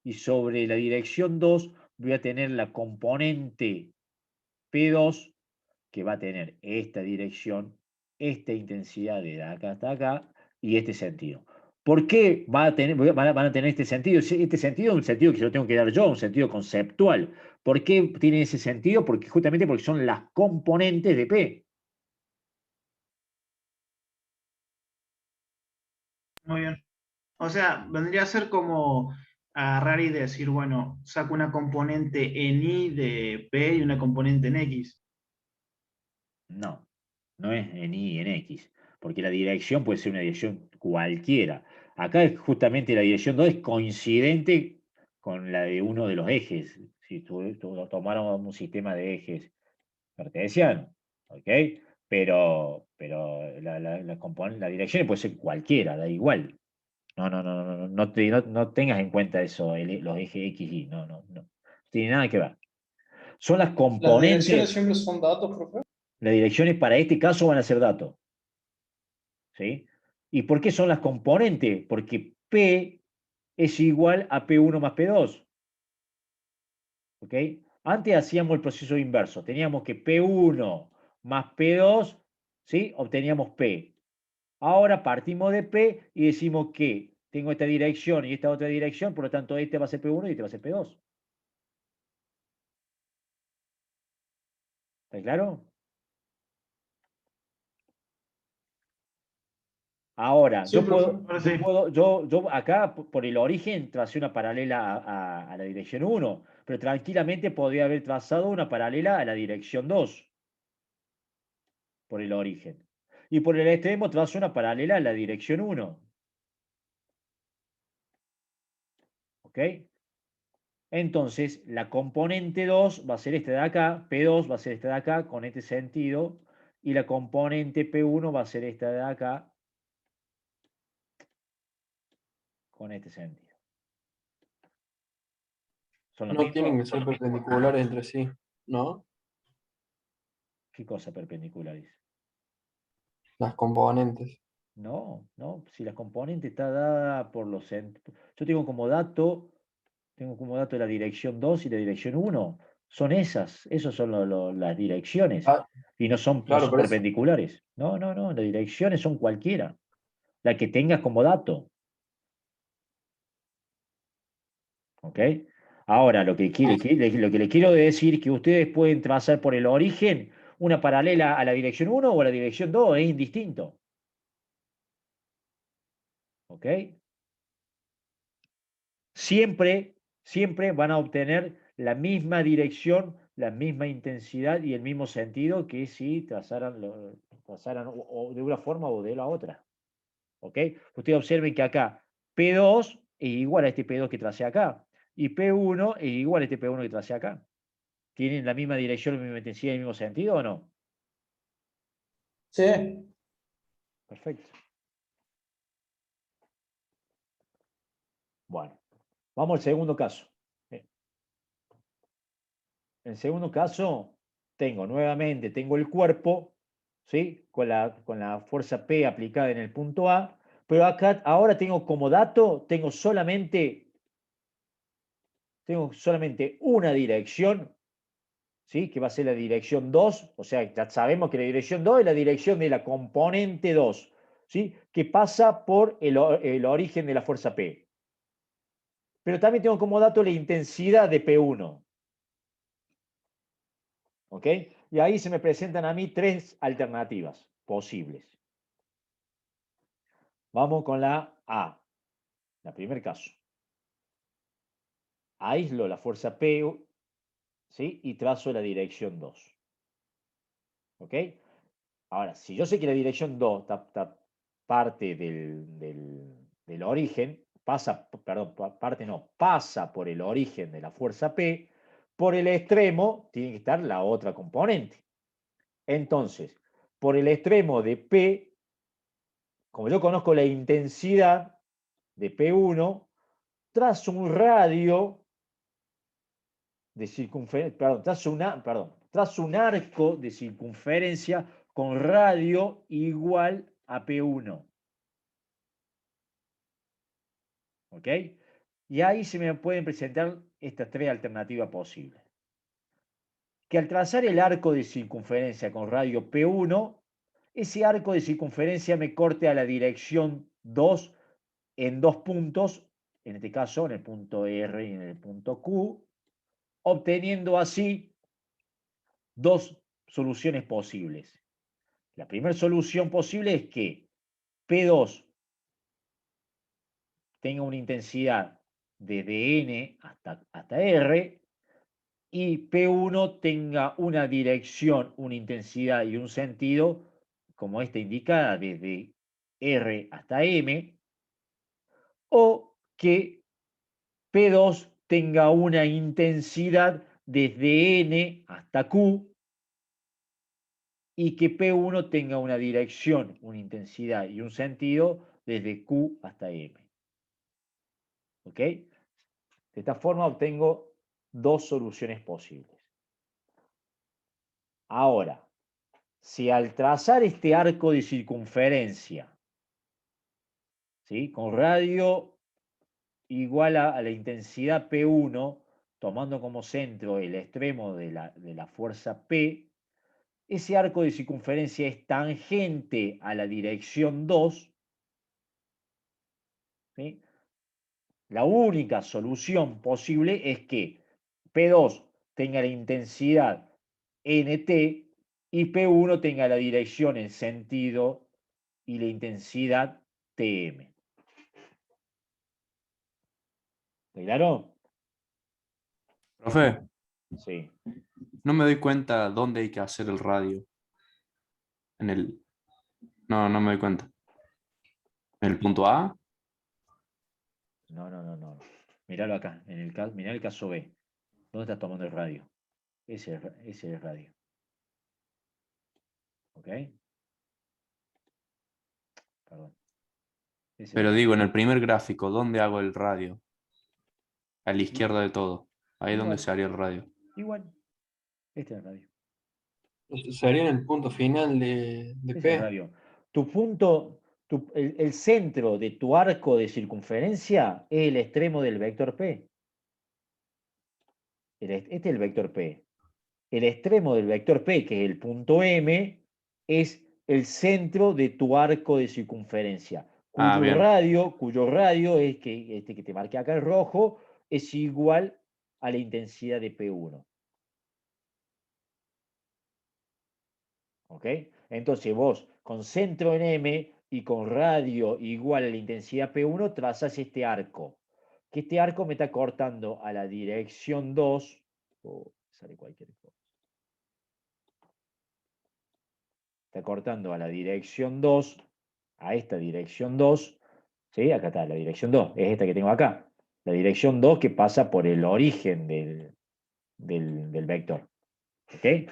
Speaker 1: Y sobre la dirección 2 voy a tener la componente P2 que va a tener esta dirección, esta intensidad de acá hasta acá y este sentido. ¿Por qué van a tener este sentido? Este sentido es un sentido que yo tengo que dar yo, un sentido conceptual. ¿Por qué tiene ese sentido? Justamente porque son las componentes de P.
Speaker 9: Muy bien. O sea, vendría a ser como agarrar y decir, bueno, saco una componente en Y de P y una componente en X.
Speaker 1: No, no es en Y y en X, porque la dirección puede ser una dirección cualquiera. Acá justamente la dirección 2 es coincidente con la de uno de los ejes. Si tomáramos un sistema de ejes cartesiano, ¿ok? Pero la dirección puede ser cualquiera, da igual. No tengas en cuenta eso, los ejes X y no tiene nada que ver. Son las
Speaker 2: ¿Las
Speaker 1: componentes.
Speaker 2: direcciones siempre son datos, profe?
Speaker 1: Las direcciones para este caso van a ser datos. ¿Sí? ¿Y por qué son las componentes? Porque P es igual a P1 más P2. ¿Ok? Antes hacíamos el proceso inverso. Teníamos que P1 más P2, ¿sí? Obteníamos P. Ahora partimos de P y decimos que tengo esta dirección y esta otra dirección, por lo tanto este va a ser P1 y este va a ser P2. ¿Está claro? Ahora,
Speaker 2: Sí,
Speaker 1: yo acá por el origen tracé una paralela a la dirección 1, pero tranquilamente podría haber trazado una paralela a la dirección 2 por el origen. Y por el extremo trazo una paralela a la dirección 1. ¿Ok? Entonces, la componente 2 va a ser esta de acá, P2 va a ser esta de acá con este sentido, y la componente P1 va a ser esta de acá con este sentido. ¿Son los
Speaker 17: No
Speaker 1: mismos?
Speaker 17: tienen que ser perpendiculares entre sí, ¿no?
Speaker 1: ¿Qué cosa perpendiculares?
Speaker 17: Las componentes.
Speaker 1: No, si la componente está dada por los... Yo tengo como dato la dirección 2 y la dirección 1. Son esos son las direcciones. Y no son
Speaker 17: claro, pero
Speaker 1: perpendiculares. No, las direcciones son cualquiera. La que tengas como dato. ¿Ok? Ahora, lo que le quiero decir es que ustedes pueden trazar por el origen una paralela a la dirección 1 o a la dirección 2, es indistinto. ¿Ok? Siempre van a obtener la misma dirección, la misma intensidad y el mismo sentido que si trazaran o de una forma o de la otra. ¿Ok? Ustedes observen que acá P2 es igual a este P2 que tracé acá. Y P1 es igual a este P1 que tracé acá. ¿Tienen la misma dirección, la misma intensidad y el mismo sentido o no?
Speaker 2: Sí.
Speaker 1: Perfecto. Bueno, vamos al segundo caso. En el segundo caso, tengo el cuerpo, ¿sí? Con la fuerza P aplicada en el punto A, pero acá ahora tengo como dato, tengo solamente una dirección, ¿sí? Que va a ser la dirección 2, o sea, ya sabemos que la dirección 2 es la dirección de la componente 2, ¿sí? Que pasa por el origen de la fuerza P. Pero también tengo como dato la intensidad de P1. ¿Ok? Y ahí se me presentan a mí 3 alternativas posibles. Vamos con la A, la primer caso. Aíslo la fuerza P, ¿sí? Y trazo la dirección 2. ¿Ok? Ahora, si yo sé que la dirección 2 parte del origen, pasa por el origen de la fuerza P, por el extremo tiene que estar la otra componente. Entonces, por el extremo de P, como yo conozco la intensidad de P1, trazo un radio de circunferencia, trazo un arco de circunferencia con radio igual a P1. ¿Ok? Y ahí se me pueden presentar estas 3 alternativas posibles. Que al trazar el arco de circunferencia con radio P1, ese arco de circunferencia me corte a la dirección 2 en 2 puntos, en este caso en el punto R y en el punto Q, obteniendo así 2 soluciones posibles. La primera solución posible es que P2 tenga una intensidad desde N hasta R y P1 tenga una dirección, una intensidad y un sentido, como esta indicada, desde R hasta M, o que P2 tenga una intensidad desde N hasta Q y que P1 tenga una dirección, una intensidad y un sentido desde Q hasta M. ¿Ok? De esta forma obtengo 2 soluciones posibles. Ahora, si al trazar este arco de circunferencia, ¿sí? Con radio igual a la intensidad P1, tomando como centro el extremo de la fuerza P, ese arco de circunferencia es tangente a la dirección 2, ¿sí? La única solución posible es que P2 tenga la intensidad NT y P1 tenga la dirección en sentido y la intensidad TM. ¿Claro?
Speaker 14: Profe,
Speaker 1: Sí.
Speaker 14: no me doy cuenta dónde hay que hacer el radio. No me doy cuenta. ¿En el punto A?
Speaker 1: No. Míralo acá, mirá el caso B. ¿Dónde estás tomando el radio? Ese es el radio. ¿Ok? Perdón.
Speaker 14: Pero digo, en el primer gráfico, ¿dónde hago el radio? A la izquierda de todo. Ahí es donde se haría el radio.
Speaker 1: Igual. Este es el radio.
Speaker 17: Sería en el punto final de
Speaker 1: Este es el
Speaker 17: P.
Speaker 1: radio. Tu punto, el centro de tu arco de circunferencia es el extremo del vector P. Este es el vector P. El extremo del vector P, que es el punto M, es el centro de tu arco de circunferencia,
Speaker 14: Ah, bien.
Speaker 1: cuyo radio es que este que te marqué acá en rojo, es igual a la intensidad de P1. ¿Ok? Entonces vos, con centro en M y con radio igual a la intensidad P1, trazas este arco. Que este arco me está cortando a la dirección 2. Sale cualquier cosa. Está cortando a la dirección 2 a esta dirección 2, ¿sí? Acá está la dirección 2, es esta que tengo acá. La dirección 2 que pasa por el origen del vector. ¿Ok?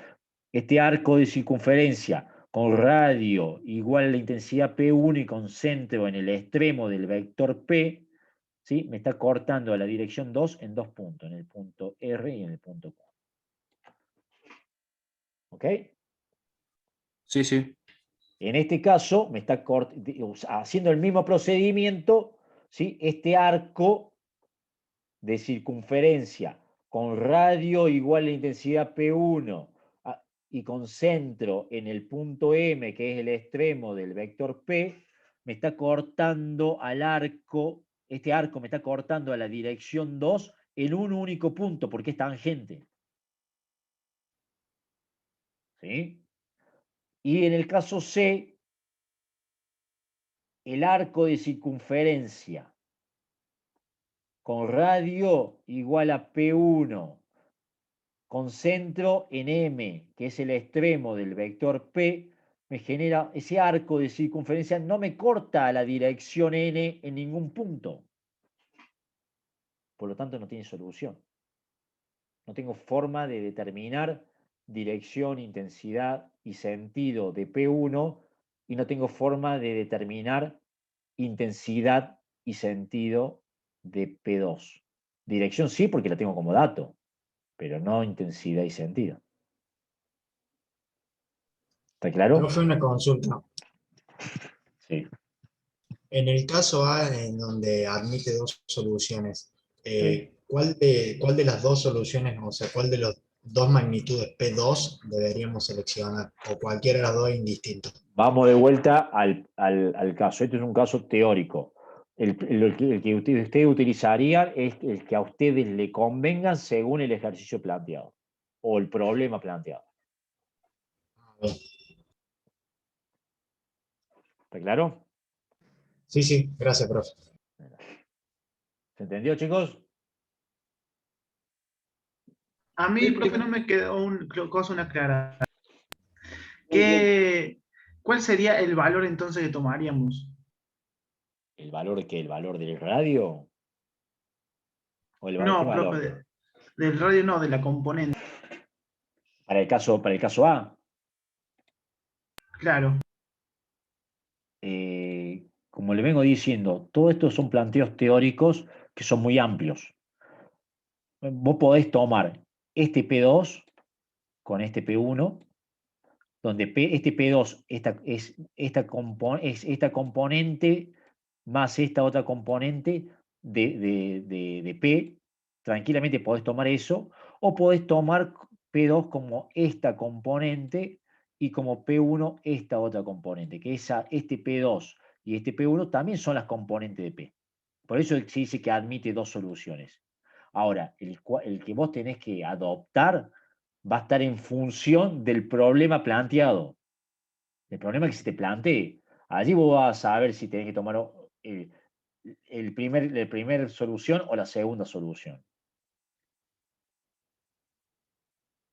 Speaker 1: Este arco de circunferencia con radio igual a la intensidad P1 y con centro en el extremo del vector P, ¿sí? Me está cortando a la dirección 2 en 2 puntos, en el punto R y en el punto Q. ¿Ok?
Speaker 14: Sí, sí.
Speaker 1: En este caso, me está haciendo el mismo procedimiento, ¿sí? Este arco de circunferencia con radio igual a la intensidad P1 y con centro en el punto M, que es el extremo del vector P, me está cortando al arco, este arco me está cortando a la dirección 2 en un único punto, porque es tangente. ¿Sí? Y en el caso C, el arco de circunferencia con radio igual a P1 con centro en M, que es el extremo del vector P, me genera ese arco de circunferencia, no me corta a la dirección N en ningún punto. Por lo tanto, no tiene solución. No tengo forma de determinar dirección, intensidad y sentido de P1 y no tengo forma de determinar intensidad y sentido de P2. Dirección sí, porque la tengo como dato, pero no intensidad y sentido. ¿Está claro?
Speaker 8: No fue una consulta.
Speaker 1: Sí.
Speaker 8: En el caso A, en donde admite dos soluciones,
Speaker 1: Sí.
Speaker 8: ¿cuál de las dos soluciones, o sea, cuál de las dos magnitudes P2 deberíamos seleccionar? O cualquiera de las dos indistinto.
Speaker 1: Vamos de vuelta al caso. Este es un caso teórico. El que usted utilizaría es el que a ustedes le convenga según el ejercicio planteado o el problema planteado. ¿Está claro?
Speaker 8: Sí, sí, gracias, profe.
Speaker 1: ¿Se entendió, chicos?
Speaker 9: A mí, profe, no me quedó una clara. ¿Cuál sería el valor entonces que tomaríamos?
Speaker 1: ¿El valor qué? ¿El valor del radio? ¿O el valor, qué
Speaker 9: No,
Speaker 1: valor?
Speaker 9: profe, del radio no, de la componente.
Speaker 1: Para el caso A.
Speaker 9: Claro.
Speaker 1: Como le vengo diciendo, todo esto son planteos teóricos que son muy amplios. Vos podés tomar este P2 con este P1, donde este P2 es esta componente más esta otra componente de P, tranquilamente podés tomar eso, o podés tomar P2 como esta componente y como P1 esta otra componente, que este P2 y este P1 también son las componentes de P. Por eso se dice que admite dos soluciones. Ahora, el que vos tenés que adoptar va a estar en función del problema planteado. El problema que se te plantee. Allí vos vas a saber si tenés que tomar la primera solución o la segunda solución.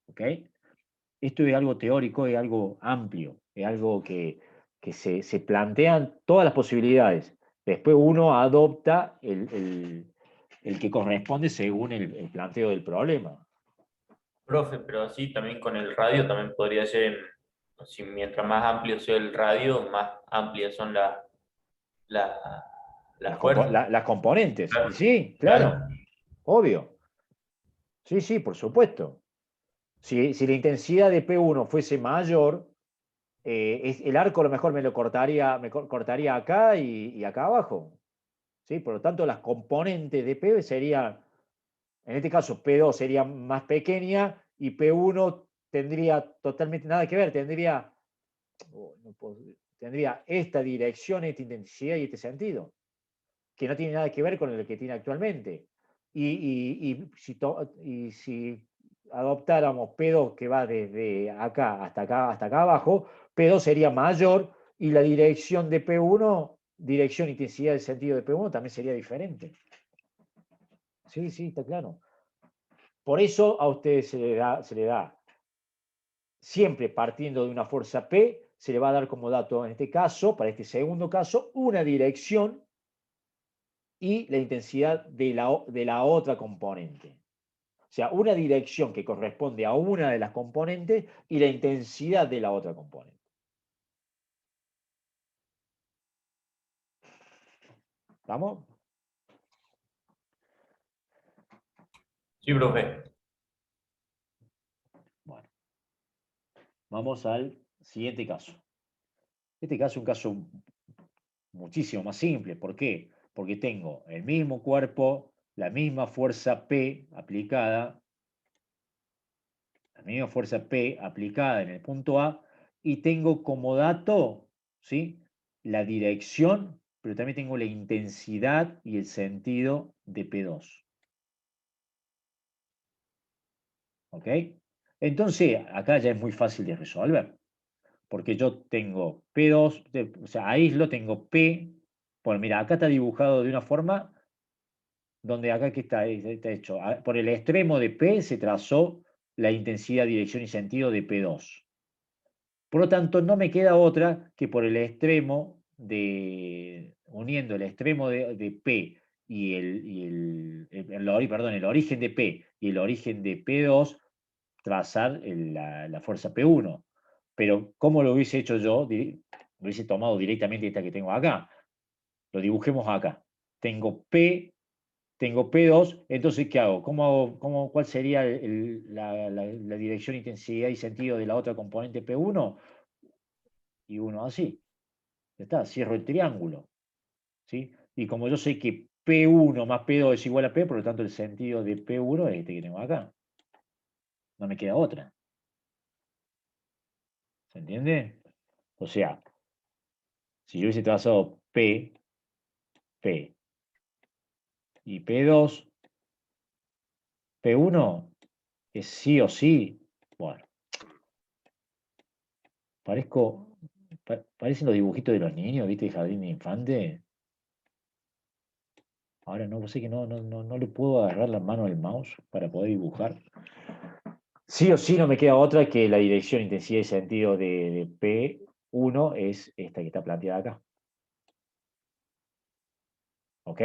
Speaker 1: ¿Ok? Esto es algo teórico, es algo amplio, es algo que se plantean todas las posibilidades. Después uno adopta el que corresponde según el planteo del problema.
Speaker 10: Profe, pero así también con el radio también podría ser, si mientras más amplio sea el radio, más amplias son las fuerzas.
Speaker 1: Las componentes.
Speaker 10: Claro.
Speaker 1: Sí, claro, obvio. Sí, por supuesto. Si la intensidad de P1 fuese mayor, el arco a lo mejor me cortaría acá y acá abajo. ¿Sí? Por lo tanto, las componentes de P serían, en este caso, P2 sería más pequeña y P1 tendría totalmente nada que ver, tendría esta dirección, esta intensidad y este sentido, que no tiene nada que ver con el que tiene actualmente. Y si adoptáramos P2 que va desde acá hasta acá abajo, P2 sería mayor y la dirección de P1, dirección, intensidad y sentido de P1 también sería diferente. Sí, está claro. Por eso a ustedes se le da siempre partiendo de una fuerza P, se le va a dar como dato, en este caso, para este segundo caso, una dirección y la intensidad de la otra componente. O sea, una dirección que corresponde a una de las componentes y la intensidad de la otra componente. ¿Vamos?
Speaker 10: Sí, profe.
Speaker 1: Bueno. Vamos al siguiente caso. Este caso es un caso muchísimo más simple. ¿Por qué? Porque tengo el mismo cuerpo, la misma fuerza P aplicada, en el punto A, y tengo como dato, ¿sí?, la dirección, pero también tengo la intensidad y el sentido de P2. ¿Ok? Entonces, acá ya es muy fácil de resolver, porque yo tengo P2, o sea, aíslo, tengo P, bueno, mira, acá está dibujado de una forma donde acá que está hecho, por el extremo de P se trazó la intensidad, dirección y sentido de P2. Por lo tanto, no me queda otra que por el extremo uniendo el extremo de P y el origen de P y el origen de P2, trazar la fuerza P1. Pero, ¿cómo lo hubiese hecho yo? Hubiese tomado directamente esta que tengo acá. Lo dibujemos acá. Tengo P2, entonces, ¿qué hago? ¿Cuál sería la dirección, intensidad y sentido de la otra componente P1? Y uno así. Ya está, cierro el triángulo. ¿Sí? Y como yo sé que P1 más P2 es igual a P, por lo tanto el sentido de P1 es este que tengo acá. No me queda otra. ¿Se entiende? O sea, si yo hubiese trazado P y P2, P1 es sí o sí. Bueno, parecen los dibujitos de los niños, ¿viste? De jardín de infante. Ahora no sé que no le puedo agarrar la mano al mouse para poder dibujar. Sí o sí no me queda otra que la dirección, intensidad y sentido de P1 es esta que está planteada acá. ¿Ok?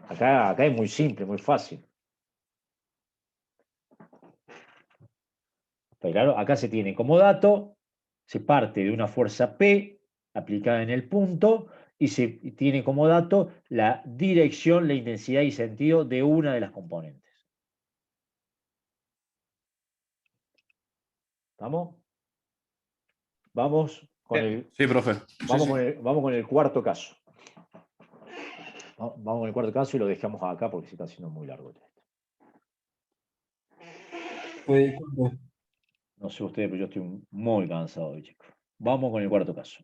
Speaker 1: Acá es muy simple, muy fácil. Pero claro, acá se tiene como dato, se parte de una fuerza P aplicada en el punto y se tiene como dato la dirección, la intensidad y sentido de una de las componentes. ¿Estamos? Vamos con el...
Speaker 14: Sí, profe.
Speaker 1: Vamos con el cuarto caso. Vamos con el cuarto caso y lo dejamos acá porque se está haciendo muy largo esto. No sé ustedes, pero yo estoy muy cansado hoy, chicos. Vamos con el cuarto caso.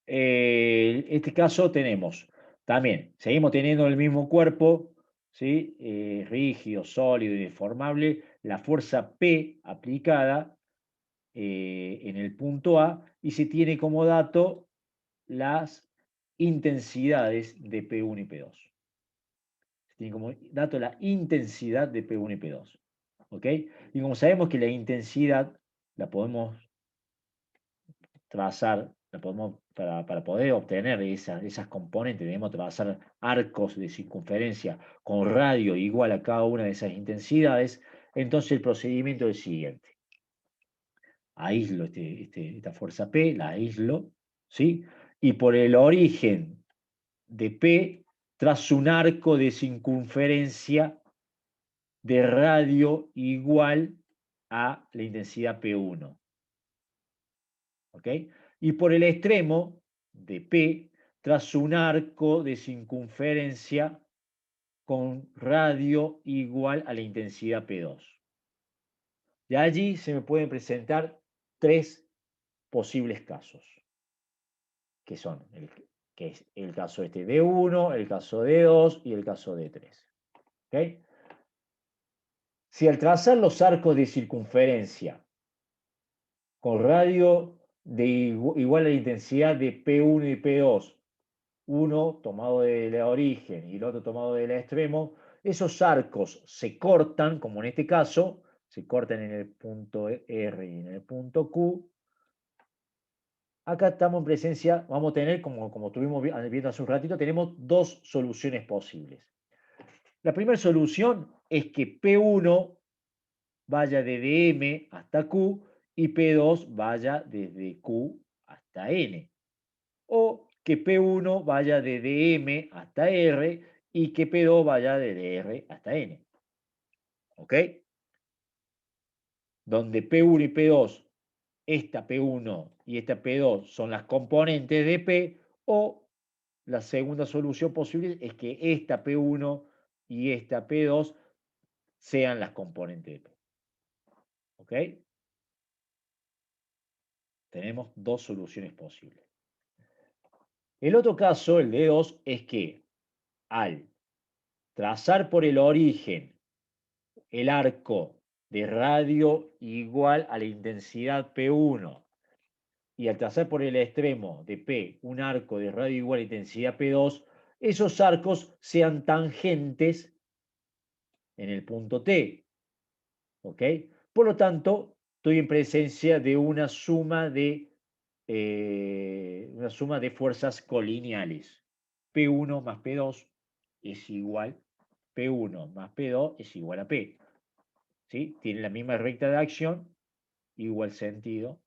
Speaker 1: Este caso tenemos también, seguimos teniendo el mismo cuerpo, ¿sí? Rígido, sólido y deformable, la fuerza P aplicada en el punto A y se tiene como dato las intensidades de P1 y P2. Se tiene como dato la intensidad de P1 y P2. ¿Ok? Y como sabemos que la intensidad la podemos trazar, para poder obtener esas componentes, debemos trazar arcos de circunferencia con radio igual a cada una de esas intensidades. Entonces el procedimiento es el siguiente. Aíslo esta fuerza P, la aíslo, ¿sí? Y por el origen de P, trazo un arco de circunferencia de radio igual a la intensidad P1. ¿Ok? Y por el extremo de P, trazo un arco de circunferencia con radio igual a la intensidad P2. Y allí se me pueden presentar tres posibles casos, que son que es el caso este de 1, el caso de 2 y el caso de 3. ¿Okay? Si al trazar los arcos de circunferencia con radio igual a la intensidad de P1 y P2, uno tomado del origen y el otro tomado del extremo, esos arcos se cortan, como en este caso, se cortan en el punto R y en el punto Q, acá estamos en presencia, vamos a tener, como estuvimos viendo hace un ratito, tenemos dos soluciones posibles. La primera solución es que P1 vaya desde M hasta Q y P2 vaya desde Q hasta N. O que P1 vaya desde M hasta R y que P2 vaya desde R hasta N. ¿Ok? Donde P1 y P2, esta P1 y esta P2 son las componentes de P, o la segunda solución posible es que esta P1 y esta P2 sean las componentes de P. ¿Ok? Tenemos dos soluciones posibles. El otro caso, el de 2, es que al trazar por el origen el arco de radio igual a la intensidad P1 y al trazar por el extremo de P un arco de radio igual a la intensidad P2, esos arcos sean tangentes en el punto T. ¿Ok? Por lo tanto, estoy en presencia de una suma de fuerzas colineales. P1 más P2 es igual, P1 más P2 es igual a P. ¿Sí? Tiene la misma recta de acción, igual sentido,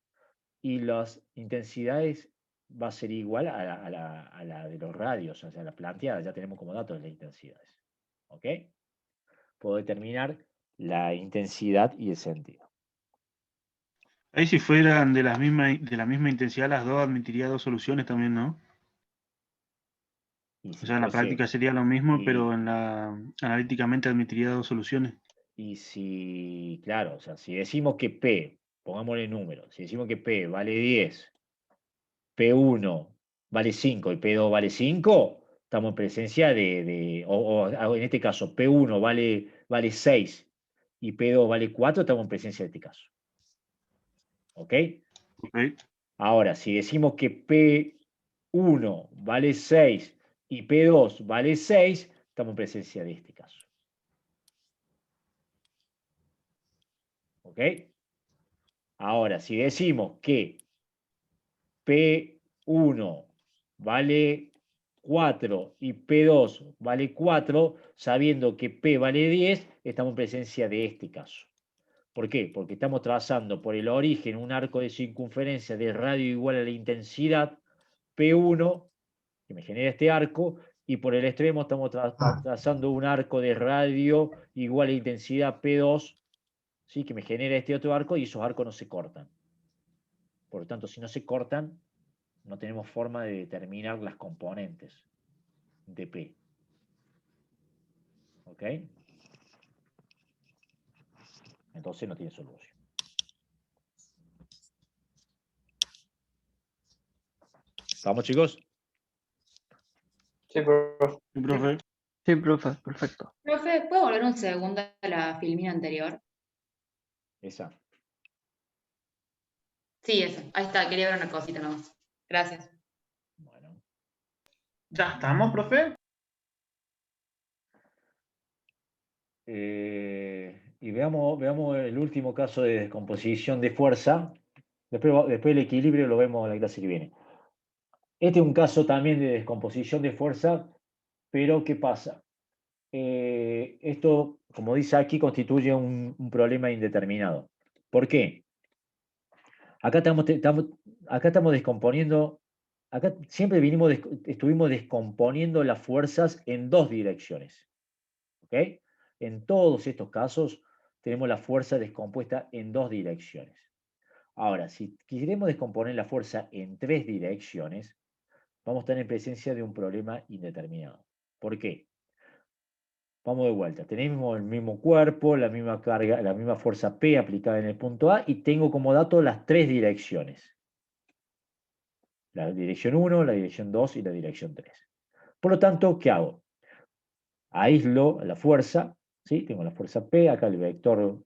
Speaker 1: y las intensidades va a ser igual a la de los radios, o sea, la planteada, ya tenemos como datos las intensidades. ¿Ok? Puedo determinar la intensidad y el sentido.
Speaker 7: Ahí si fueran de la misma intensidad las dos, admitiría dos soluciones también, ¿no?
Speaker 1: Y
Speaker 7: O
Speaker 1: si
Speaker 7: sea, en la
Speaker 1: fuese-
Speaker 7: práctica sería lo mismo,
Speaker 1: y-
Speaker 7: pero analíticamente admitiría dos soluciones.
Speaker 1: Y si, claro, o sea, si decimos que P, pongámosle número, si decimos que P vale 10, P1 vale 5 y P2 vale 5, estamos en presencia o en este caso, P1 vale 6 y P2 vale 4, estamos en presencia de este caso. ¿Ok? Ahora, si decimos que P1 vale 6 y P2 vale 6, estamos en presencia de este caso. ¿Ok? Ahora, si decimos que P1 vale 4 y P2 vale 4, sabiendo que P vale 10, estamos en presencia de este caso. ¿Por qué? Porque estamos trazando por el origen un arco de circunferencia de radio igual a la intensidad P1, que me genera este arco, y por el extremo estamos trazando un arco de radio igual a la intensidad P2, ¿sí? Que me genera este otro arco, y esos arcos no se cortan. Por lo tanto, si no se cortan, no tenemos forma de determinar las componentes de P. ¿Ok? Entonces no tiene solución. ¿Vamos, chicos?
Speaker 13: Sí, profe.
Speaker 7: Sí, profe.
Speaker 13: Sí, profe, perfecto.
Speaker 16: Profe, ¿puedo volver un segundo a la filmina anterior?
Speaker 1: Esa.
Speaker 16: Sí, esa. Ahí está, quería ver una cosita nomás. Gracias.
Speaker 9: ¿Ya estamos, profe?
Speaker 1: Y veamos el último caso de descomposición de fuerza. Después el equilibrio lo vemos en la clase que viene. Este es un caso también de descomposición de fuerza, pero ¿qué pasa? Esto, como dice aquí, constituye un problema indeterminado. ¿Por qué? Acá estamos descomponiendo, acá siempre estuvimos descomponiendo las fuerzas en dos direcciones. ¿Ok? En todos estos casos tenemos la fuerza descompuesta en dos direcciones. Ahora, si queremos descomponer la fuerza en tres direcciones, vamos a estar en presencia de un problema indeterminado. ¿Por qué? Vamos de vuelta. Tenemos el mismo cuerpo, la misma carga, la misma fuerza P aplicada en el punto A, y tengo como dato las tres direcciones. La dirección 1, la dirección 2 y la dirección 3. Por lo tanto, ¿qué hago? Aíslo la fuerza, ¿sí? Tengo la fuerza P, acá el vector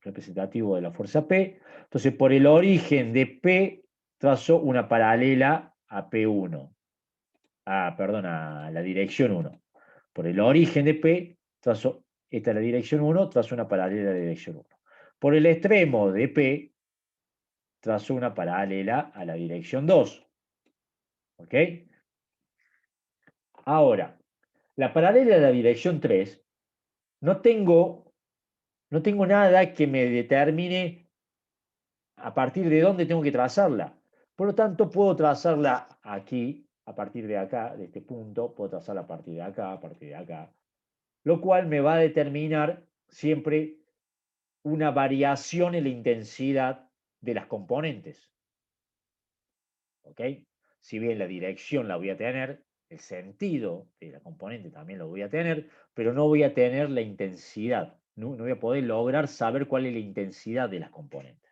Speaker 1: representativo de la fuerza P. Entonces, por el origen de P, trazo una paralela a P1. Perdón, a la dirección 1. Por el origen de P, trazo, esta es la dirección 1, trazo una paralela a la dirección 1. Por el extremo de P, trazo una paralela a la dirección 2. ¿Ok? Ahora, la paralela a la dirección 3, no tengo nada que me determine a partir de dónde tengo que trazarla. Por lo tanto, puedo trazarla aquí, a partir de acá, de este punto, puedo trazarla a partir de acá, a partir de acá, lo cual me va a determinar siempre una variación en la intensidad de las componentes. ¿Ok? Si bien la dirección la voy a tener, el sentido de la componente también lo voy a tener, pero no voy a tener la intensidad. No voy a poder lograr saber cuál es la intensidad de las componentes.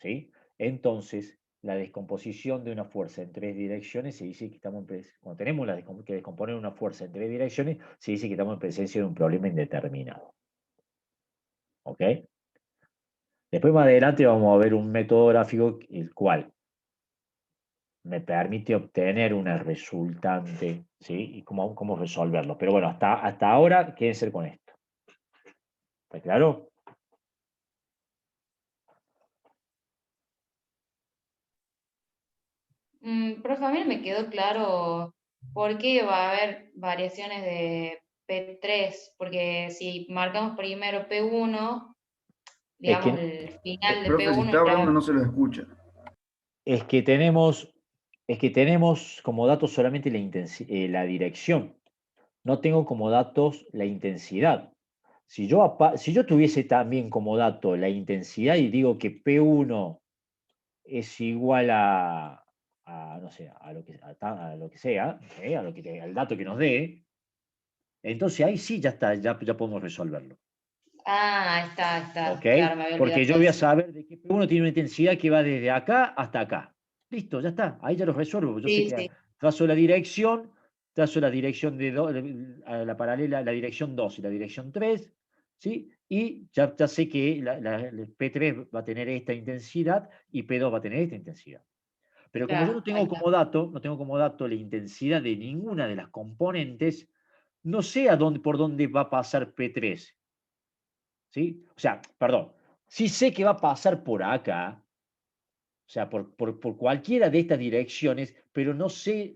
Speaker 1: ¿Sí? Entonces, la descomposición de una fuerza en 3 direcciones se dice que estamos cuando tenemos que descomponer una fuerza en 3 direcciones, se dice que estamos en presencia de un problema indeterminado. ¿Ok? Después más adelante vamos a ver un método gráfico el cual me permite obtener una resultante, ¿sí? Y cómo resolverlo. Pero bueno, hasta ahora quédense con esto. ¿Está claro?
Speaker 16: Profe, a mí no me quedó claro por qué va a haber variaciones de P3, porque si marcamos primero P1,
Speaker 1: Es
Speaker 16: digamos,
Speaker 1: que,
Speaker 16: el final de
Speaker 18: Profe, si
Speaker 16: P1
Speaker 18: está hablando
Speaker 16: ya...
Speaker 18: no se lo escucha.
Speaker 1: es que tenemos como datos solamente la dirección. No tengo como datos la intensidad. Si yo tuviese también como dato la intensidad y digo que P1 es igual no sé, a lo que sea, al dato que nos dé, entonces ahí sí ya está, ya podemos resolverlo.
Speaker 16: Ah, está,
Speaker 1: ¿Ok?
Speaker 16: claro, me había olvidado
Speaker 1: Porque yo voy a
Speaker 16: eso.
Speaker 1: saber de que P1 tiene una intensidad que va desde acá hasta acá. Listo, ya está, ahí ya lo resuelvo. Yo sé
Speaker 16: Sí,
Speaker 1: que
Speaker 16: sí,
Speaker 1: trazo la dirección a la paralela, la dirección 2 y la dirección 3, ¿sí? Y ya sé que el P3 va a tener esta intensidad y P2 va a tener esta intensidad. Pero como yo
Speaker 16: claro, ahí está.
Speaker 1: no tengo como dato la intensidad de ninguna de las componentes, no sé por dónde va a pasar P3. ¿Sí? O sea, perdón, sí sé que va a pasar por acá, o sea, por cualquiera de estas direcciones, pero no sé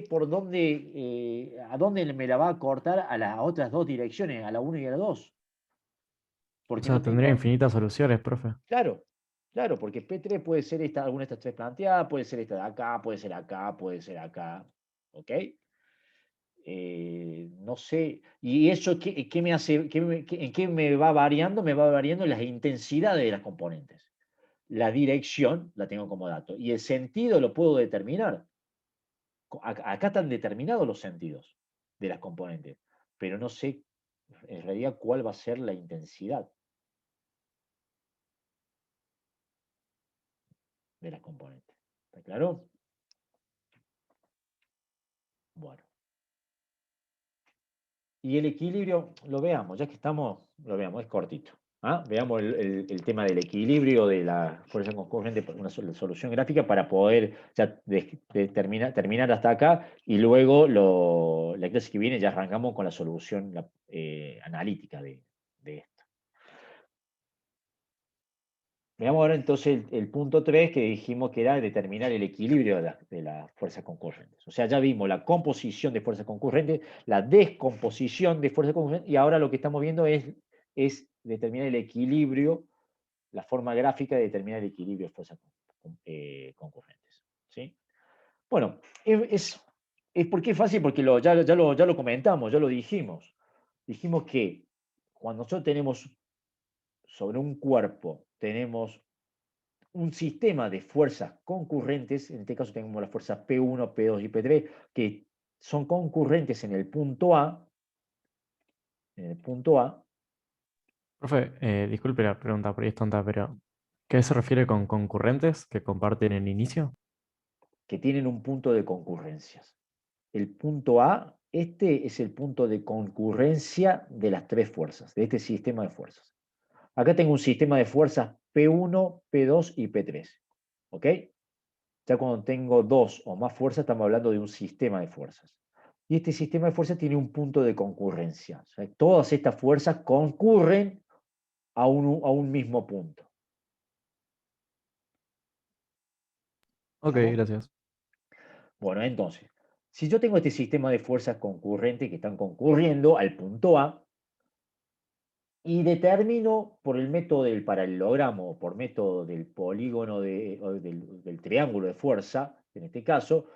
Speaker 1: por dónde, a dónde me la va a cortar a las otras 2 direcciones, a la 1 y a la 2.
Speaker 19: O
Speaker 1: Porque
Speaker 19: sea,
Speaker 1: no
Speaker 19: tendría
Speaker 1: tengo,
Speaker 19: infinitas soluciones, profe.
Speaker 1: claro, porque P3 puede ser alguna de estas 3 planteadas, puede ser esta de acá, puede ser acá, puede ser acá, ¿ok? No sé, y eso ¿qué me hace, en qué me va variando? Me va variando las intensidades de las componentes. La dirección la tengo como dato y el sentido lo puedo determinar. Acá están determinados los sentidos de las componentes, pero no sé en realidad cuál va a ser la intensidad de las componentes. ¿Está claro? Bueno. Y el equilibrio, lo veamos, ya que estamos, lo veamos, es cortito. ¿Ah? Veamos el tema del equilibrio de la fuerza concurrente, una solución gráfica para poder ya terminar hasta acá y luego la clase que viene ya arrancamos con la solución analítica de esto. Veamos ahora entonces el punto 3 que dijimos que era determinar el equilibrio de las fuerzas concurrentes. O sea, ya vimos la composición de fuerzas concurrentes, la descomposición de fuerzas concurrentes y ahora lo que estamos viendo es determinar el equilibrio, la forma gráfica de determinar el equilibrio de fuerzas concurrentes. ¿Sí? Bueno, es porque es fácil, porque ya lo comentamos, ya lo dijimos. Dijimos que cuando nosotros tenemos sobre un cuerpo, tenemos un sistema de fuerzas concurrentes, en este caso tenemos las fuerzas P1, P2 y P3, que son concurrentes en el punto A,
Speaker 19: Profe, disculpe la pregunta, por ahí es tonta, pero ¿qué se refiere con concurrentes que comparten el inicio?
Speaker 1: que tienen un punto de concurrencias. El punto A, este es el punto de concurrencia de las 3 fuerzas, de este sistema de fuerzas. Acá tengo un sistema de fuerzas P1, P2 y P3. ¿Ok? Ya cuando tengo 2 o más fuerzas, estamos hablando de un sistema de fuerzas. Y este sistema de fuerzas tiene un punto de concurrencia. O sea, todas estas fuerzas concurren a un mismo punto.
Speaker 19: Ok, gracias.
Speaker 1: Bueno, entonces, si yo tengo este sistema de fuerzas concurrentes que están concurriendo al punto A, y determino por el método del paralelogramo o por método del polígono o del triángulo de fuerza, en este caso,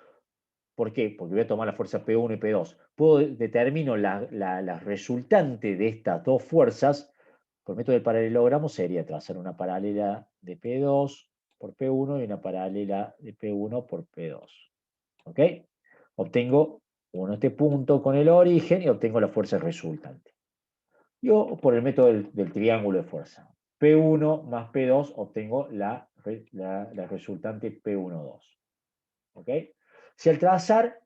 Speaker 1: ¿por qué? Porque voy a tomar la fuerza P1 y P2. Determino la resultante de estas dos fuerzas, por método del paralelogramo sería trazar una paralela de P2 por P1 y una paralela de P1 por P2. ¿Ok? Obtengo este punto con el origen y obtengo la fuerza resultante. Yo, por el método del triángulo de fuerza, P1 más P2, obtengo la resultante P12. ¿Ok? Si al trazar,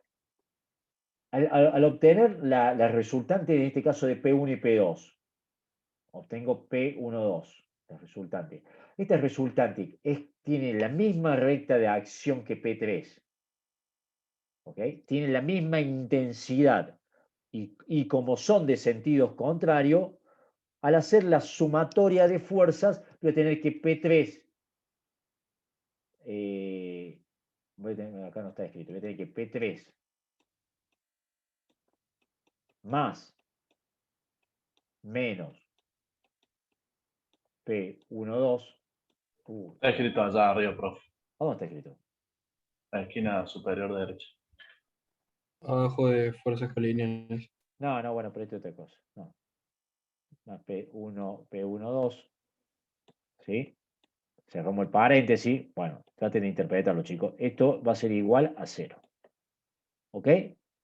Speaker 1: al obtener la resultante, en este caso de P1 y P2, obtengo P12, la resultante. Esta resultante tiene la misma recta de acción que P3. ¿Ok? Tiene la misma intensidad. Y como son de sentidos contrarios, al hacer la sumatoria de fuerzas, voy a tener que P3, acá no está escrito, voy a tener que P3 más menos P12.
Speaker 4: Está escrito allá arriba, profe.
Speaker 1: ¿A dónde está escrito?
Speaker 4: La esquina superior derecha.
Speaker 17: Abajo de fuerzas colineales.
Speaker 1: No, bueno, pero esto es otra cosa. No. P12. ¿Sí? Cerramos el paréntesis. Bueno, traten de interpretarlo, chicos. Esto va a ser igual a 0. ¿Ok?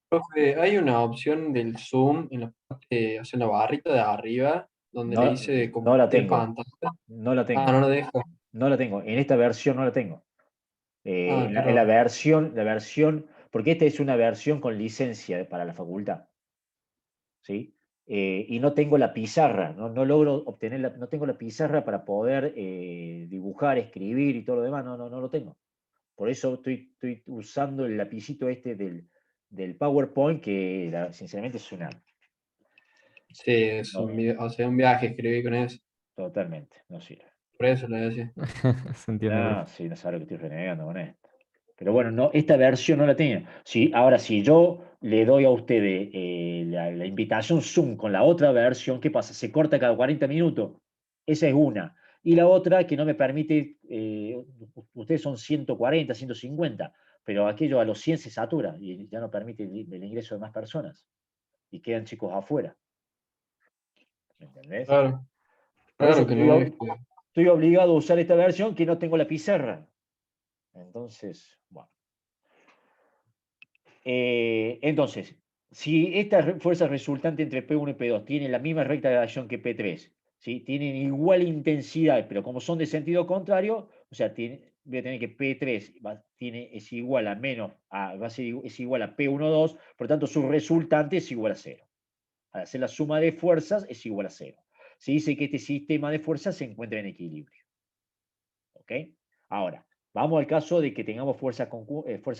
Speaker 17: Profe, hay una opción del zoom en la parte, o sea, en la barrita de arriba, donde le dice
Speaker 1: No la
Speaker 17: compartir
Speaker 1: tengo.
Speaker 17: pantalla.
Speaker 1: No la tengo.
Speaker 17: Ah, no lo deja.
Speaker 1: No la tengo. En esta versión no la tengo.
Speaker 17: Ah,
Speaker 1: En
Speaker 17: qué
Speaker 1: la
Speaker 17: raro.
Speaker 1: versión, porque esta es una versión con licencia para la facultad. ¿Sí? Y no tengo la pizarra, no logro obtener no tengo la pizarra para poder dibujar, escribir y todo lo demás, no lo tengo. Por eso estoy usando el lapicito este del PowerPoint, que sinceramente es una...
Speaker 17: Sí, es un viaje escribí con eso.
Speaker 1: Totalmente, no sirve.
Speaker 17: Por eso le decía.
Speaker 19: Se entiende, profe.
Speaker 1: Sí, no sabe lo que estoy renegando con esto. Pero bueno, no, esta versión no la tenía. Sí, ahora, si yo le doy a ustedes la invitación Zoom con la otra versión, ¿qué pasa? Se corta cada 40 minutos. Esa es una. Y la otra que no me permite, ustedes son 140, 150, pero aquello a los 100 se satura y ya no permite el ingreso de más personas. Y quedan chicos afuera. ¿Me entendés?
Speaker 17: Claro.
Speaker 1: Por eso
Speaker 17: Claro que no es.
Speaker 1: estoy obligado a usar esta versión que no tengo la pizarra. Entonces, bueno. Entonces, si esta fuerza resultante entre P1 y P2 tiene la misma recta de acción que P3, ¿sí? Tienen igual intensidad, pero como son de sentido contrario, o sea, voy a tener que P3 es igual a es igual a P12, por lo tanto su resultante es igual a 0. Al hacer la suma de fuerzas es igual a 0. Se dice que este sistema de fuerzas se encuentra en equilibrio. ¿Ok? Ahora, vamos al caso de que tengamos fuerzas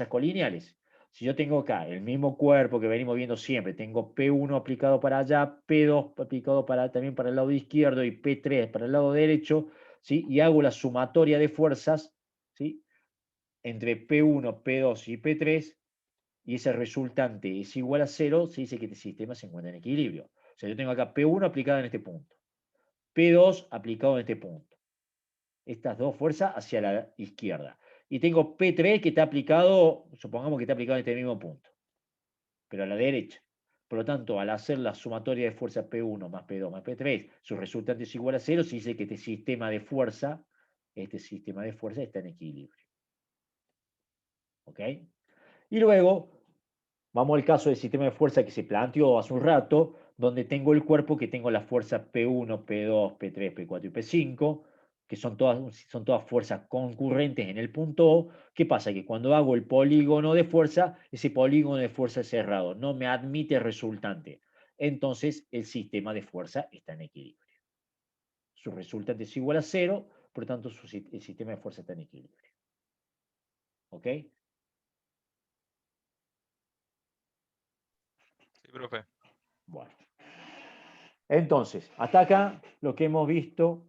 Speaker 1: colineales. Si yo tengo acá el mismo cuerpo que venimos viendo siempre, tengo P1 aplicado para allá, P2 aplicado también para el lado izquierdo y P3 para el lado derecho, ¿sí? Y hago la sumatoria de fuerzas, ¿sí? Entre P1, P2 y P3, y ese resultante es igual a 0, se dice que este sistema se encuentra en equilibrio. O sea, yo tengo acá P1 aplicado en este punto, P2 aplicado en este punto. Estas dos fuerzas hacia la izquierda. Y tengo P3 que está aplicado, supongamos que está aplicado en este mismo punto, pero a la derecha. Por lo tanto, al hacer la sumatoria de fuerza P1 más P2 más P3, su resultante es igual a 0, se dice que este sistema de fuerza está en equilibrio. ¿Ok? Y luego, vamos al caso del sistema de fuerza que se planteó hace un rato, donde tengo el cuerpo que tengo la fuerza P1, P2, P3, P4 y P5, que son todas fuerzas concurrentes en el punto O. ¿Qué pasa? Que cuando hago el polígono de fuerza, ese polígono de fuerza es cerrado, no me admite resultante. Entonces, el sistema de fuerza está en equilibrio. Su resultante es igual a 0, por lo tanto, el sistema de fuerza está en equilibrio. ¿Ok?
Speaker 18: Sí, profe.
Speaker 1: Bueno. Entonces, hasta acá lo que hemos visto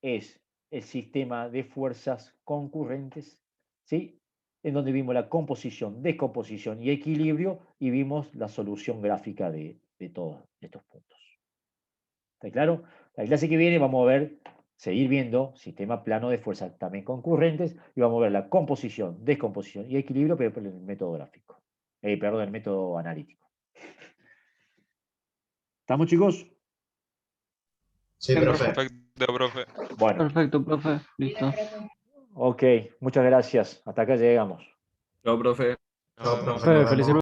Speaker 1: es el sistema de fuerzas concurrentes, ¿sí? en donde vimos la composición, descomposición y equilibrio, y vimos la solución gráfica de todos estos puntos. ¿Está claro? La clase que viene vamos a ver, seguir viendo sistema plano de fuerzas también concurrentes, y vamos a ver la composición, descomposición y equilibrio, pero por el método gráfico. Perdón, el método analítico. ¿Estamos, chicos?
Speaker 8: Sí, profe.
Speaker 18: Perfecto, profe.
Speaker 1: Bueno.
Speaker 13: Perfecto, profe. Listo.
Speaker 1: Ok, muchas gracias. Hasta acá llegamos.
Speaker 12: Chao, profe.
Speaker 8: Chao, profe.
Speaker 19: Profe,
Speaker 8: nos vemos.
Speaker 19: felicidades.